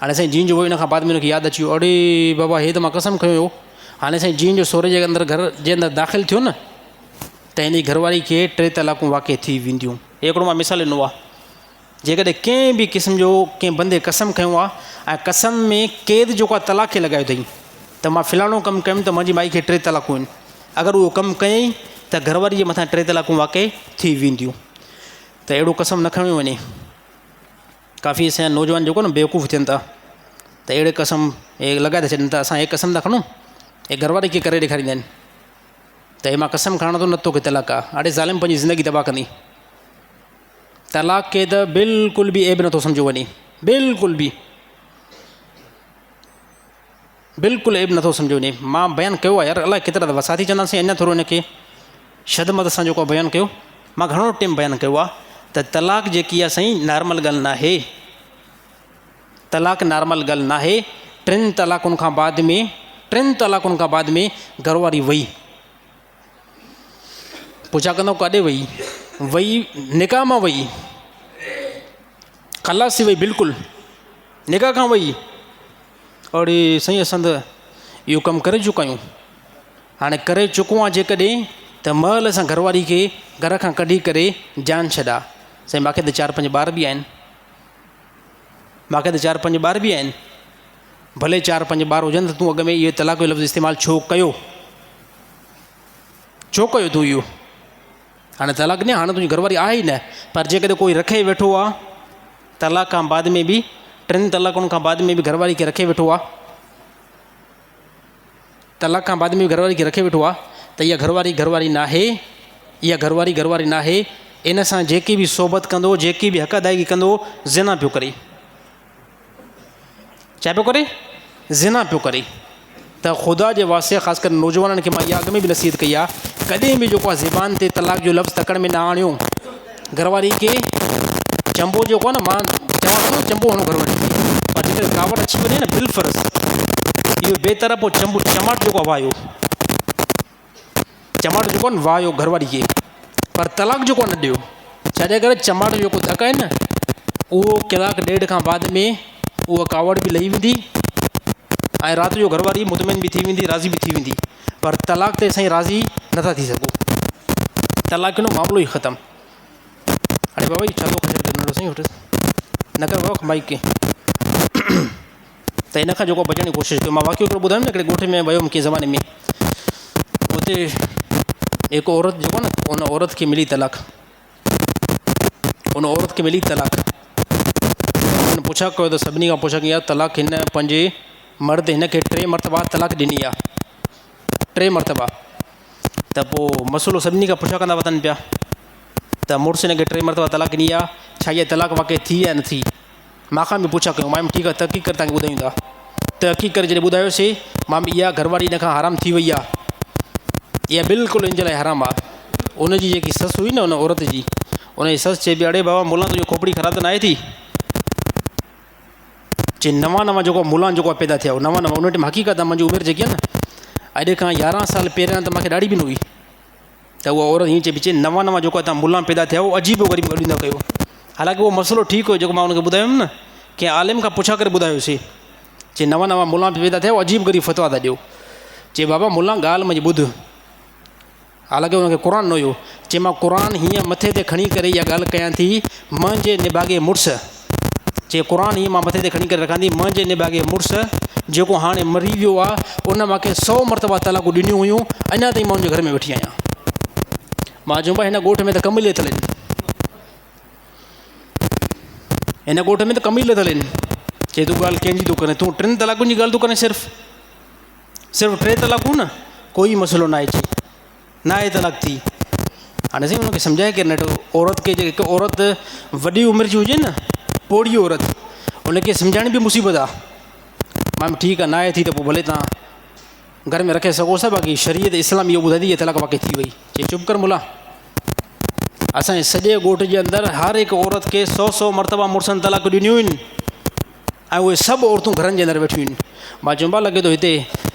हाणे साईं जीअं जो हुओ इन खां बाद में हुनखे यादि अची वियो, अड़े बाबा हे त मां कसम खयो हुयो। हाणे साईं जीअं जो सहुरे जे अंदरि घर जे अंदरि दाख़िल थियो न त हिन जी घरवारी खे 3 तलाक़ूं वाक़ई थी वेंदियूं। हिकिड़ो मां मिसाल ॾिनो आहे। जेकॾहिं कंहिं बि क़िस्म जो कंहिं बंदे कसम खयो आहे ऐं कसम में क़ैद जेको आहे तलाक खे लॻायो अथई त मां फ़िलाणो कमु कयुमि त मुंहिंजी माई खे 3 तलाक़ूं आहिनि, अगरि उहो कमु कयईं त घरवारी जे मथां 3 तलाक़ूं वाक़ई थी वेंदियूं। त अहिड़ो कसम न खणियो वञे। काफ़ी असांजा नौजवान जेको न बेवकूफ़ थियनि था त अहिड़े कसम हे लॻाए था छॾनि त असां हे कसम था खणूं, हे घरवारी खे करे ॾेखारींदा आहिनि त हे मां कसम खणा थो न तोखे तलाक आहे। हाणे ज़ालिम पंहिंजी ज़िंदगी तबाह कंदी। तलाक खे त बिल्कुलु बि ऐब नथो सम्झो वञे, बिल्कुलु बि बिल्कुलु ऐब नथो सम्झो वञे। मां बयानु कयो आहे यार, अलाए केतिरा दफ़ा साथी चवंदासीं अञा थोरो हिनखे शदमत सां जेको बयानु कयो। मां घणो टाइम बयानु कयो आहे त तलाक जेकी आहे साईं नॉर्मल ॻाल्हि न आहे। तलाक नॉर्मल ॻाल्हि न आहे। 3 तलाकुनि खां बाद में 3 तलाकुनि खां बाद में घरवारी वई, पुछा कंदो काॾे वई? वई निकाह मां वई, ख़लास थी वई, बिल्कुलु निकाह खां वई। अड़े साईं असां त इहो कमु करे चुका आहियूं। हाणे करे चुको आहे जेकॾहिं त महिल असां घरवारी खे घर खां कढी करे जान छॾा। साईं मूंखे त 4-5 ॿार बि आहिनि, मूंखे त 4-5 ॿार बि आहिनि। भले 4-5 ॿार हुजनि त तूं अॻ में इहो तलाक जो लफ़्ज़ इस्तेमालु छो कयो? छो कयो तूं इहो? हाणे तलाक न, हाणे तुंहिंजी घरवारी आहे ई न, पर जेकॾहिं कोई रखे वेठो आहे तलाक खां बाद में बि 3 तलाकुनि खां बाद में बि घरवारी खे रखे वेठो आहे, तलाक खां बाद में बि घरवारी खे रखे वेठो आहे त इहा घरवारी न आहे। इहा घरवारी न आहे। इन सां जेकी बि सोबत कंदो, जेकी बि हक़ अदायगी कंदो, ज़िना पियो करे। छा पियो करे? ज़िना पियो करे। त ख़ुदा जे वास्ते ख़ासि करे नौजवाननि खे मां इहा अॻ में बि नसीहत कई आहे, कॾहिं बि जेको आहे ज़बान ते तलाक जो लफ़्ज़ तकड़ में न आणियो। घरवारी खे चंबो जेको आहे न, मां चवां थो चंबो हणो घरवारी, पर जेकॾहिं कावड़ अची वञे न बिलफ़र्ज़ इहो बेतर पोइ चमाट जेको आहे वायो, चमाट जेको आहे न वायो घरवारी खे, पर तलाक जेको आहे न ॾियो। छाजे करे? चमाट जेको धक आहे न उहो कलाक ॾेढ खां बाद में उहा कावड़ बि लही वेंदी ऐं राति जो घरवारी मुतमिन बि थी वेंदी, राज़ी बि थी वेंदी। पर तलाक ते साईं राज़ी नथा थी सघो। तलाक जो मामिलो ई ख़तमु। हाणे बाबा छा थो खणे साईं वटि न कर बाबा माइक खे। त इन खां जेको बचण जी कोशिशि कयो। मां वाक़ियो हिकिड़ो ॿुधायो न, हिकिड़े ॻोठ में वियुमि कंहिं ज़माने में, उते हिकु औरत जेको न, उन औरत खे मिली तलाक, उन औरत खे मिली तलाक। हुन पुछा कयो त सभिनी खां पुछा कई आहे तलाक हिन पंहिंजे मर्द हिन खे 3 मरतबा तलाक ॾिनी आहे, 3 मरतबा। त पोइ मसइलो सभिनी खां पुछा कंदा वठनि पिया त मुड़ुस हिन खे 3 मरतबा तलाक ॾिनी आहे, छा इहा तलाक वाक़ई थी या न थी। मां खां बि पुछा कयूं, मां ठीकु आहे तहक़ीक़ करे तव्हांखे ॿुधायूं था। तहक़ीक़ करे जॾहिं ॿुधायोसीं, मां बि इहा घरवारी हिन खां हराम थी वई आहे, इहा बिल्कुलु इन जे लाइ हराम आहे। उनजी जेकी ससु हुई न, उन औरत जी, उनजी ससु चए पई अड़े बाबा मुला तुंहिंजो खोपड़ी ख़राब त न आहे थी। चई नवां जेको मुला जेको आहे पैदा थिया हो, नवां उन टाइम हक़ीक़त आहे मुंहिंजी उमिरि जेकी आहे न, अॼु खां 11 साल पहिरियां त मूंखे ॾाढी बि न हुई। त उहा औरत हीअं चए पई, चई नवां जेको आहे तव्हां मुला पैदा थिया हो, अजीब ग़रीब ॻाल्हियूं न कयो। हालांकि उहो मसइलो ठीकु हुयो जेको मां हुनखे ॿुधायुमि न, कंहिं आलिम खां पुछा करे ॿुधायोसीं। चई नवां मुला पैदा थिया हो, अजीब ग़रीब फतवा था ॾियो। चई बाबा मुला ॻाल्हि मुंहिंजी ॿुध, हालांकि हुनखे क़ुर न हुयो। चई मां क़ुर हीअं मथे ते खणी करे इहा ॻाल्हि कयां थी, मुंहिंजे निभागे मुड़ुस, चई क़ुर हीअं मां मथे ते खणी करे रखां थी, मुंहिंजे निभागे मुड़ुस जेको हाणे मरी वियो आहे, उन मूंखे 100 मरतबा तलाकूं ॾिनियूं हुयूं, अञा ताईं मां हुनजे घर में वेठी आहियां। मां चयुमि भाई हिन ॻोठ में त कमीले थियल आहिनि, हिन ॻोठ में त कमीले थियल आहिनि। चई तूं ॻाल्हि कंहिंजी थो करे, तूं 3 तलाकुनि जी ॻाल्हि थो करे, सिर्फ़ु 3 तलाकूं न, कोई मसइलो न आहे। चई न आहे तलाक थी। हाणे साईं हुनखे सम्झाए केरु नथो। औरत खे हिकु औरत वॾी उमिरि जी हुजे न, पोड़ी औरत, उनखे सम्झाइण बि मुसीबत आहे। मां ठीकु आहे न आहे थी त पोइ भले तव्हां घर में रखे सघो था, बाक़ी शरीयत इस्लाम इहो ॿुधाईंदी इहा तलाक वाक़ई थी वई। चई चुप कर मुला, असांजे सॼे ॻोठ जे अंदरि हर हिकु औरत खे 100 मरतबा मुड़ुसनि तलाक ॾिनियूं आहिनि, ऐं उहे सभु औरतूं घरनि जे अंदरि वेठियूं आहिनि। मां चयुमि लॻे थो हिते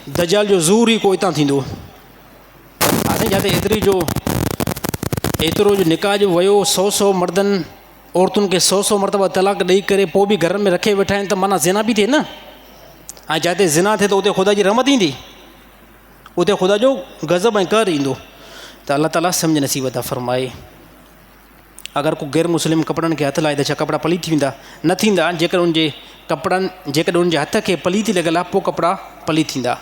दजाल जो ज़ूर ई को हितां थींदो। असां जिते एतिरो जो निकाह जो वियो, 100 मर्दनि औरतुनि खे 100 मरतबा तलाक ॾेई करे पोइ बि घर में रखे वेठा आहिनि, त माना ज़िना बि थिए न। ऐं जिते ज़िना थिए त उते ख़ुदा जी रहमत ईंदी, उते ख़ुदा जो गज़ब ऐं कहर ईंदो। त अलाह ताला सम्झ नसीब था फ़रमाए। अगरि को गैर मुस्लिम कपिड़नि खे हथु लाए त छा कपिड़ा पलीत थी वेंदा? न थींदा। जेकर उनजे कपिड़नि, जेकॾहिं उनजे हथ खे पलीती लॻियल आहे, पोइ कपिड़ा पलीत थींदा।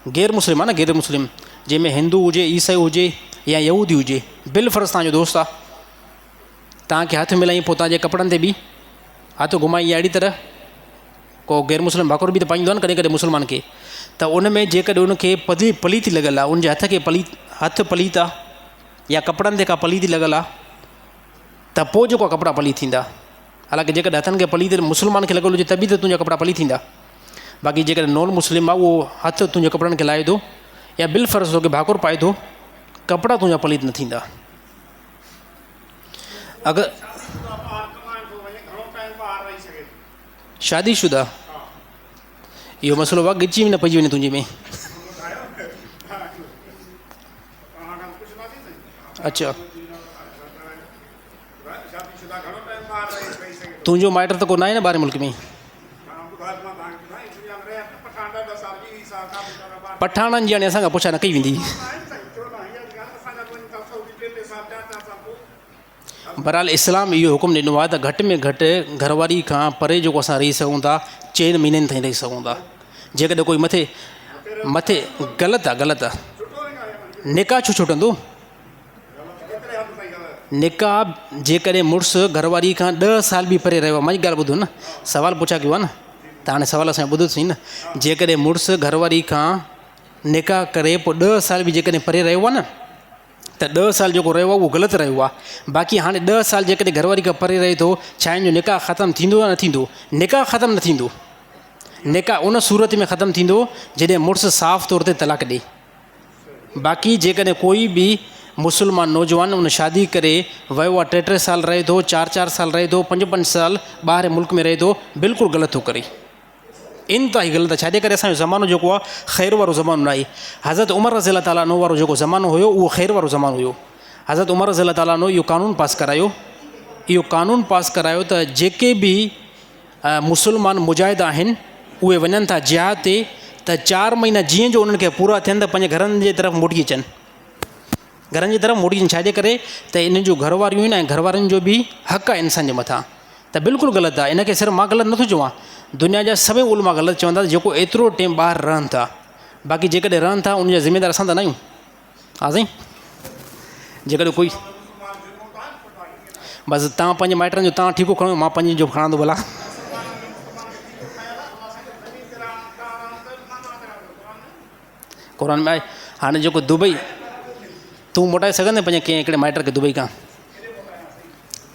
गैर मुस्लिम आहे न, गैर मुस्लिम जंहिंमें हिंदू हुजे, ईसाई हुजे या यहूदी हुजे, बिल फ़र्ज़ तव्हांजो दोस्त आहे, तव्हांखे हथु मिलाई पोइ तव्हांजे कपिड़नि ते बि हथु घुमाई अहिड़ी तरह, को गैर मुस्लिम भाकुर बि त पाईंदो आहे न कॾहिं कॾहिं मुस्लमान खे। त उन में जेकॾहिं उनखे पलीती लॻियल आहे, उनजे हथ खे हथु पलीत आहे या कपिड़नि ते का पलीती लॻियल आहे, त पोइ जेको कपिड़ा पलीत थींदा। हालांकि जेकॾहिं हथनि खे पलीत मुस्लमान खे लॻियल हुजे त बि त तुंहिंजा कपिड़ा पलीत थींदा। बाक़ी जेकॾहिं नॉन मुस्लिम आहे, उहो हथु तुंहिंजे कपिड़नि खे लाहे थो या बिल फ़र्ज़ तोखे भाकुर पाए थो, कपिड़ा तुंहिंजा पलीत न थींदा। अगरि शादीशुदा, इहो मसइलो वाक़ई ॻिची बि न पइजी वञे तुंहिंजे में। अच्छा, तुंहिंजो माइट त कोन आहे न ॿाहिरि मुल्क में? पठाणनि जी हाणे असांखां पुछा न कई वेंदी। बहरहाल इस्लाम इहो हुकुम ॾिनो आहे त घटि में घटि घरवारी खां परे जेको असां रही सघूं था, 4 महीननि ताईं रही सघूं था। जेकॾहिं कोई मथे ग़लति आहे, निकाह छो छुटंदो? निकाह जेकॾहिं मुड़ुसु घरवारी खां 10 साल बि परे रहियो आहे, मुंहिंजी ॻाल्हि ॿुधो न, सवालु पुछा कयो आहे न, त हाणे सवाल असांजो ॿुधोसीं न। जेकॾहिं मुड़ुसु घरवारी खां निकाह करे पोइ 10 साल बि जेकॾहिं परे रहियो आहे न, त 10 साल जेको रहियो आहे उहो ग़लति रहियो आहे। बाक़ी हाणे 10 साल जेकॾहिं घरवारी खां परे रहे थो, छा हिन जो निकाह ख़तमु थींदो या न थींदो? निकाह ख़तमु न थींदो। निकाह उन सूरत में ख़तमु थींदो जॾहिं मुड़ुसु साफ़ तौर ते तलाक ॾिए। बाक़ी जेकॾहिं कोई बि मुस्लमान नौजवान उन शादी करे वियो आहे, 3-3 साल रहे थो, 4-4 साल रहे थो, 5-5 साल ॿाहिरि मुल्क में रहे थो, बिल्कुलु ग़लति थो करे, इंतिहाई ग़लति आहे। छाजे करे असांजो ज़मानो जेको आहे ख़ैर वारो ज़मानो न आहे। हज़रत उमर रज़ी अल्लाह ताला वारो जेको ज़मानो हुयो उहो ख़ैर वारो ज़मानो हुयो। हज़रत उमर रज़ी अल्लाह ताला इहो क़ानून पास करायो त जेके बि मुस्लमान मुजाहिद आहिनि उहे वञनि था जिहाद ते, त 4 महीना जीअं जो उन्हनि खे पूरा थियनि त पंहिंजे घरनि जे तरफ़ मोटी अचनि, छाजे करे त इन्हनि जूं घरवारियूं आहिनि ऐं घरवारनि जो बि हक़ु आहे इंसान जे मथां। त बिल्कुलु ग़लति आहे। इन खे सिर्फ़ु मां ग़लति नथो चवां, दुनिया जा सभई उलमा ग़लति चवंदा जेको एतिरो टाइम ॿाहिरि रहनि था। बाक़ी जेकॾहिं रहनि था उनजा ज़िमेदार असां त न आहियूं। हा साईं, जेकॾहिं कोई बसि तव्हां पंहिंजे माइटनि जो तव्हां ठीकु खणो, मां पंहिंजी जो खणंदो भला। क़ुर में आहे। हाणे जेको दुबई तूं मोटाए सघंदे पंहिंजे कंहिं हिकिड़े माइट खे दुबई खां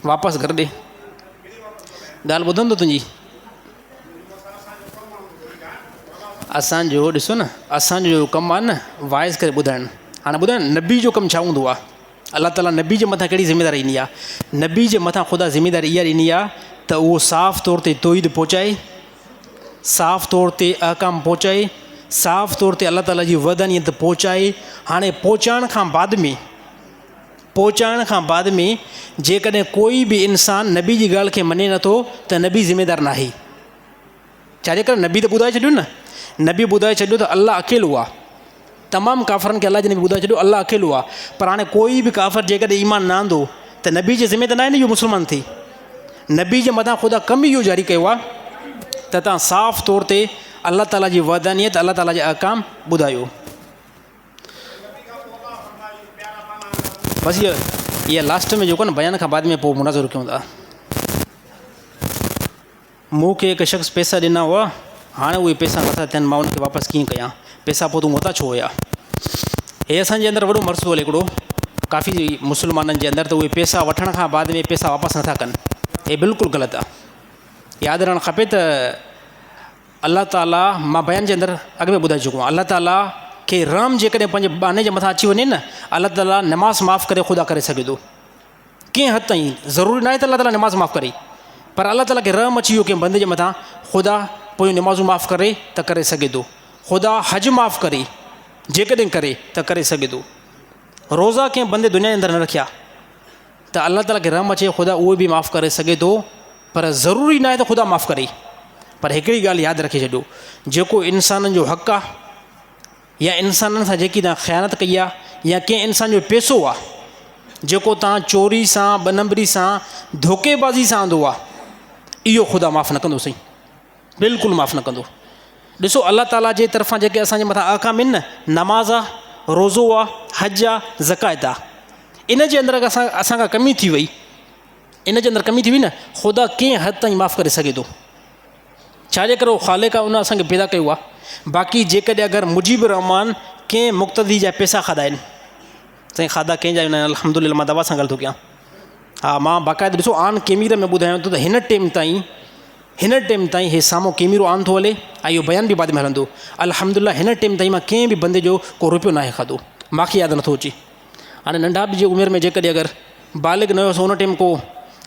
वापसि घर ॾे? ॻाल्हि ॿुधंदो तुंहिंजी। असांजो ॾिसो न, असांजो कमु आहे न वाइस करे ॿुधाइणु। हाणे ॿुधायो नबी जो कमु छा हूंदो आहे? अलाह ताला नबी जे मथां कहिड़ी ज़िमेदारी ॾिनी आहे? नबी जे मथां ख़ुदा ज़िमेदारी इहा ॾिनी आहे त उहो साफ़ तौर ते तौहीद पहुचाए, साफ़ तौर ते अहकाम पहुचाए, साफ़ तौर ते अलाह ताला जी वहदानियत पहुचाए। हाणे पहुचाइण खां बाद में जेकॾहिं कोई बि इंसानु नबी जी ॻाल्हि खे मञे नथो त नबी ज़िमेदार न आहे। छाजे करे? नबी त ॿुधाए छॾियो न, नबी ॿुधाए छॾियो त अलाह अकेलो आहे। तमामु काफ़रनि खे अलाह जे नबी ॿुधाए छॾियो अलाह अकेलो आहे। पर हाणे कोई बि काफ़र जेकॾहिं ईमान न आंदो त नबी जे ज़िमे त न आहे न इहो मुस्लमान थिए। नबी जे मथां ख़ुदा कमु इहो जारी कयो आहे त तव्हां साफ़ तौर ते अलाह ताला जी वहदानियत, अलाह ताला जा अहकाम ॿुधायो। बसि इहा लास्ट में जेको न बयान खां बाद में पोइ मुनाज़रो कयूं था। मूंखे हिकु शख़्स पैसा ॾिना हुआ, हाणे उहे पैसा नथा थियनि, मां उनखे वापसि कीअं कयां? पैसा पोइ तूं वरिता छो हुया? हे असांजे अंदरि वॾो मसइलो हले हिकिड़ो काफ़ी मुस्लमाननि जे अंदरि, त उहे पैसा वठण खां बाद में पैसा वापसि नथा कनि। हे बिल्कुलु ग़लति आहे। यादि रहणु खपे त अलाह ताला, मां बयान जे अंदरि अॻु में ॿुधाए चुको आहियां, अलाह ताला खे रहम जेकॾहिं पंहिंजे बाने जे मथां अची वञे न, अलाह ताला नमाज़ माफ़ु करे ख़ुदा करे सघे थो। कंहिं हद ताईं ज़रूरी न आहे त अलाह ताला नमाज़ माफ़ु करे, पर अलाह ताला खे रहम अची वियो कंहिं बंदे जे मथां, ख़ुदा पोइ नमाज़ूं माफ़ु करे त करे सघे थो। ख़ुदा हज माफ़ु करे जेकॾहिं करे त करे सघे थो। रोज़ा कंहिं बंदे दुनिया जे अंदरि न रखिया त अलाह ताला खे रहम अचे, ख़ुदा उहे बि माफ़ु करे सघे थो, पर ज़रूरी न आहे त ख़ुदा माफ़ु करे। पर हिकिड़ी ॻाल्हि यादि रखे छॾियो, जेको इंसाननि जो हक़ु आहे या इंसाननि सां जेकी तव्हां ख़यानत कई आहे या कंहिं इंसान जो पैसो आहे जेको तव्हां चोरी सां, ॿ नंबरी सां, धोखेबाज़ी सां आंदो आहे, इहो ख़ुदा माफ़ु न कंदो साईं, बिल्कुलु माफ़ु न कंदो। ॾिसो अलाह ताला जे तरफ़ां जेके असांजे मथां अहकाम आहिनि न, नमाज़ आहे, रोज़ो आहे, हज आहे, ज़कात आहे, इन जे अंदरि असांखां कमी थी वई, इन जे अंदरि कमी थी वई न, ख़ुदा कंहिं हद ताईं माफ़ु करे सघे थो। छाजे करे? ख़ालिक़ उन असांखे पैदा कयो आहे। बाक़ी जेकॾहिं अगरि मुजीबुर रहमान कंहिं मुक़्तदी जा पैसा खाधा आहिनि, साईं खाधा कंहिंजा आहिनि, अल्हम्दुलिल्लाह मां दवा सां ॻाल्हि थो कयां। हा, मां बाक़ाइदा ॾिसो आन केमीर में ॿुधायां थो त हिन टाइम ताईं हे साम्हूं केमीरो आन थो हले ऐं इहो बयान बि बाद में हलंदो। अल्हम्दुलिल्लाह हिन टाइम ताईं मां कंहिं बि बंदे जो को रुपयो न आहे खाधो, मूंखे यादि नथो अचे। हाणे नंढा बि जे उमिरि में जेकॾहिं अगरि बालिग न हुयोसि, उन टाइम को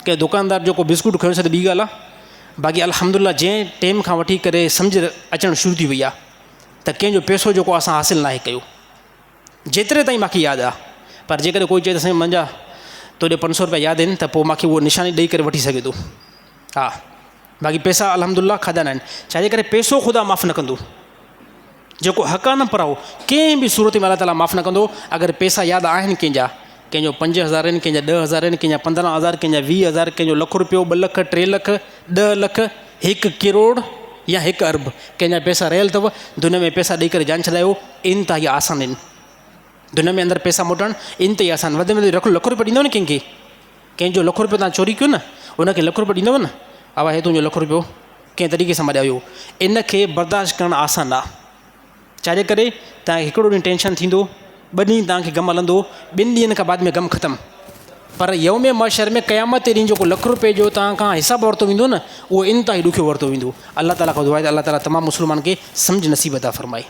कंहिं दुकानदार जो को बिस्कुट खयोसि त ॿी ॻाल्हि आहे। बाक़ी अल्हम्दुलिल्लाह जंहिं टाइम खां वठी करे सम्झ अचणु शुरू थी वई आहे त कंहिंजो पैसो जेको असां हासिलु न आहे कयो, जेतिरे ताईं मूंखे यादि आहे। पर जेकॾहिं कोई चए त साईं मुंहिंजा तोॾे 500 रुपया यादि आहिनि, त पोइ मूंखे उहो निशानी ॾेई करे वठी सघे थो। हा, बाक़ी पैसा अल्हम्दुलिल्लाह खाधा न आहिनि। छाजे करे? पैसो ख़ुदा माफ़ु न कंदो, जेको हक़ आहे न पराओ कंहिं बि सूरत में अलाह ताला माफ़ु न कंदो। अगरि पैसा यादि आहिनि कंहिंजो 5,000 आहिनि, कंहिंजा 10,000 आहिनि, कंहिंजा 15,000, कंहिंजा 20,000, कंहिंजो ₹1 रुपयो, 2 लख, 3 लख, 10 लख, 1 करोड़ या 1 अरब, कंहिंजा पैसा रहियल अथव। दुनिया में पैसा ॾेई करे जान छॾायो, इंतिहाई आसान आहिनि। दुनिया में अंदरि पैसा मोटणु इंतिहाई आसान। वधि में वधि ₹1 लख ॾींदव न कंहिंजो ₹1 तव्हां चोरी कयो न, उनखे ₹1 ॾींदव न, अवा हे तुंहिंजो ₹1 कंहिं तरीक़े सां मॾायो। इनखे बर्दाश्त करणु आसान आहे। छाजे करे? तव्हांखे हिकिड़ो ॾींहुं टेंशन थींदो, 2 ॾींहं तव्हांखे गमु हलंदो, 2 ॾींहंनि खां बाद में गमु ख़तमु। पर यौम महशर में क़यामत ते ॾींहुं जेको ₹1 जो तव्हां खां हिसाबु वरितो वेंदो न, उहो इंतिहाई ॾुखियो वरितो वेंदो। अलाह ताला खां दुआ आहे त अलाह ताला तमामु मुस्लमान खे सम्झ नसीब अता फ़रमाए।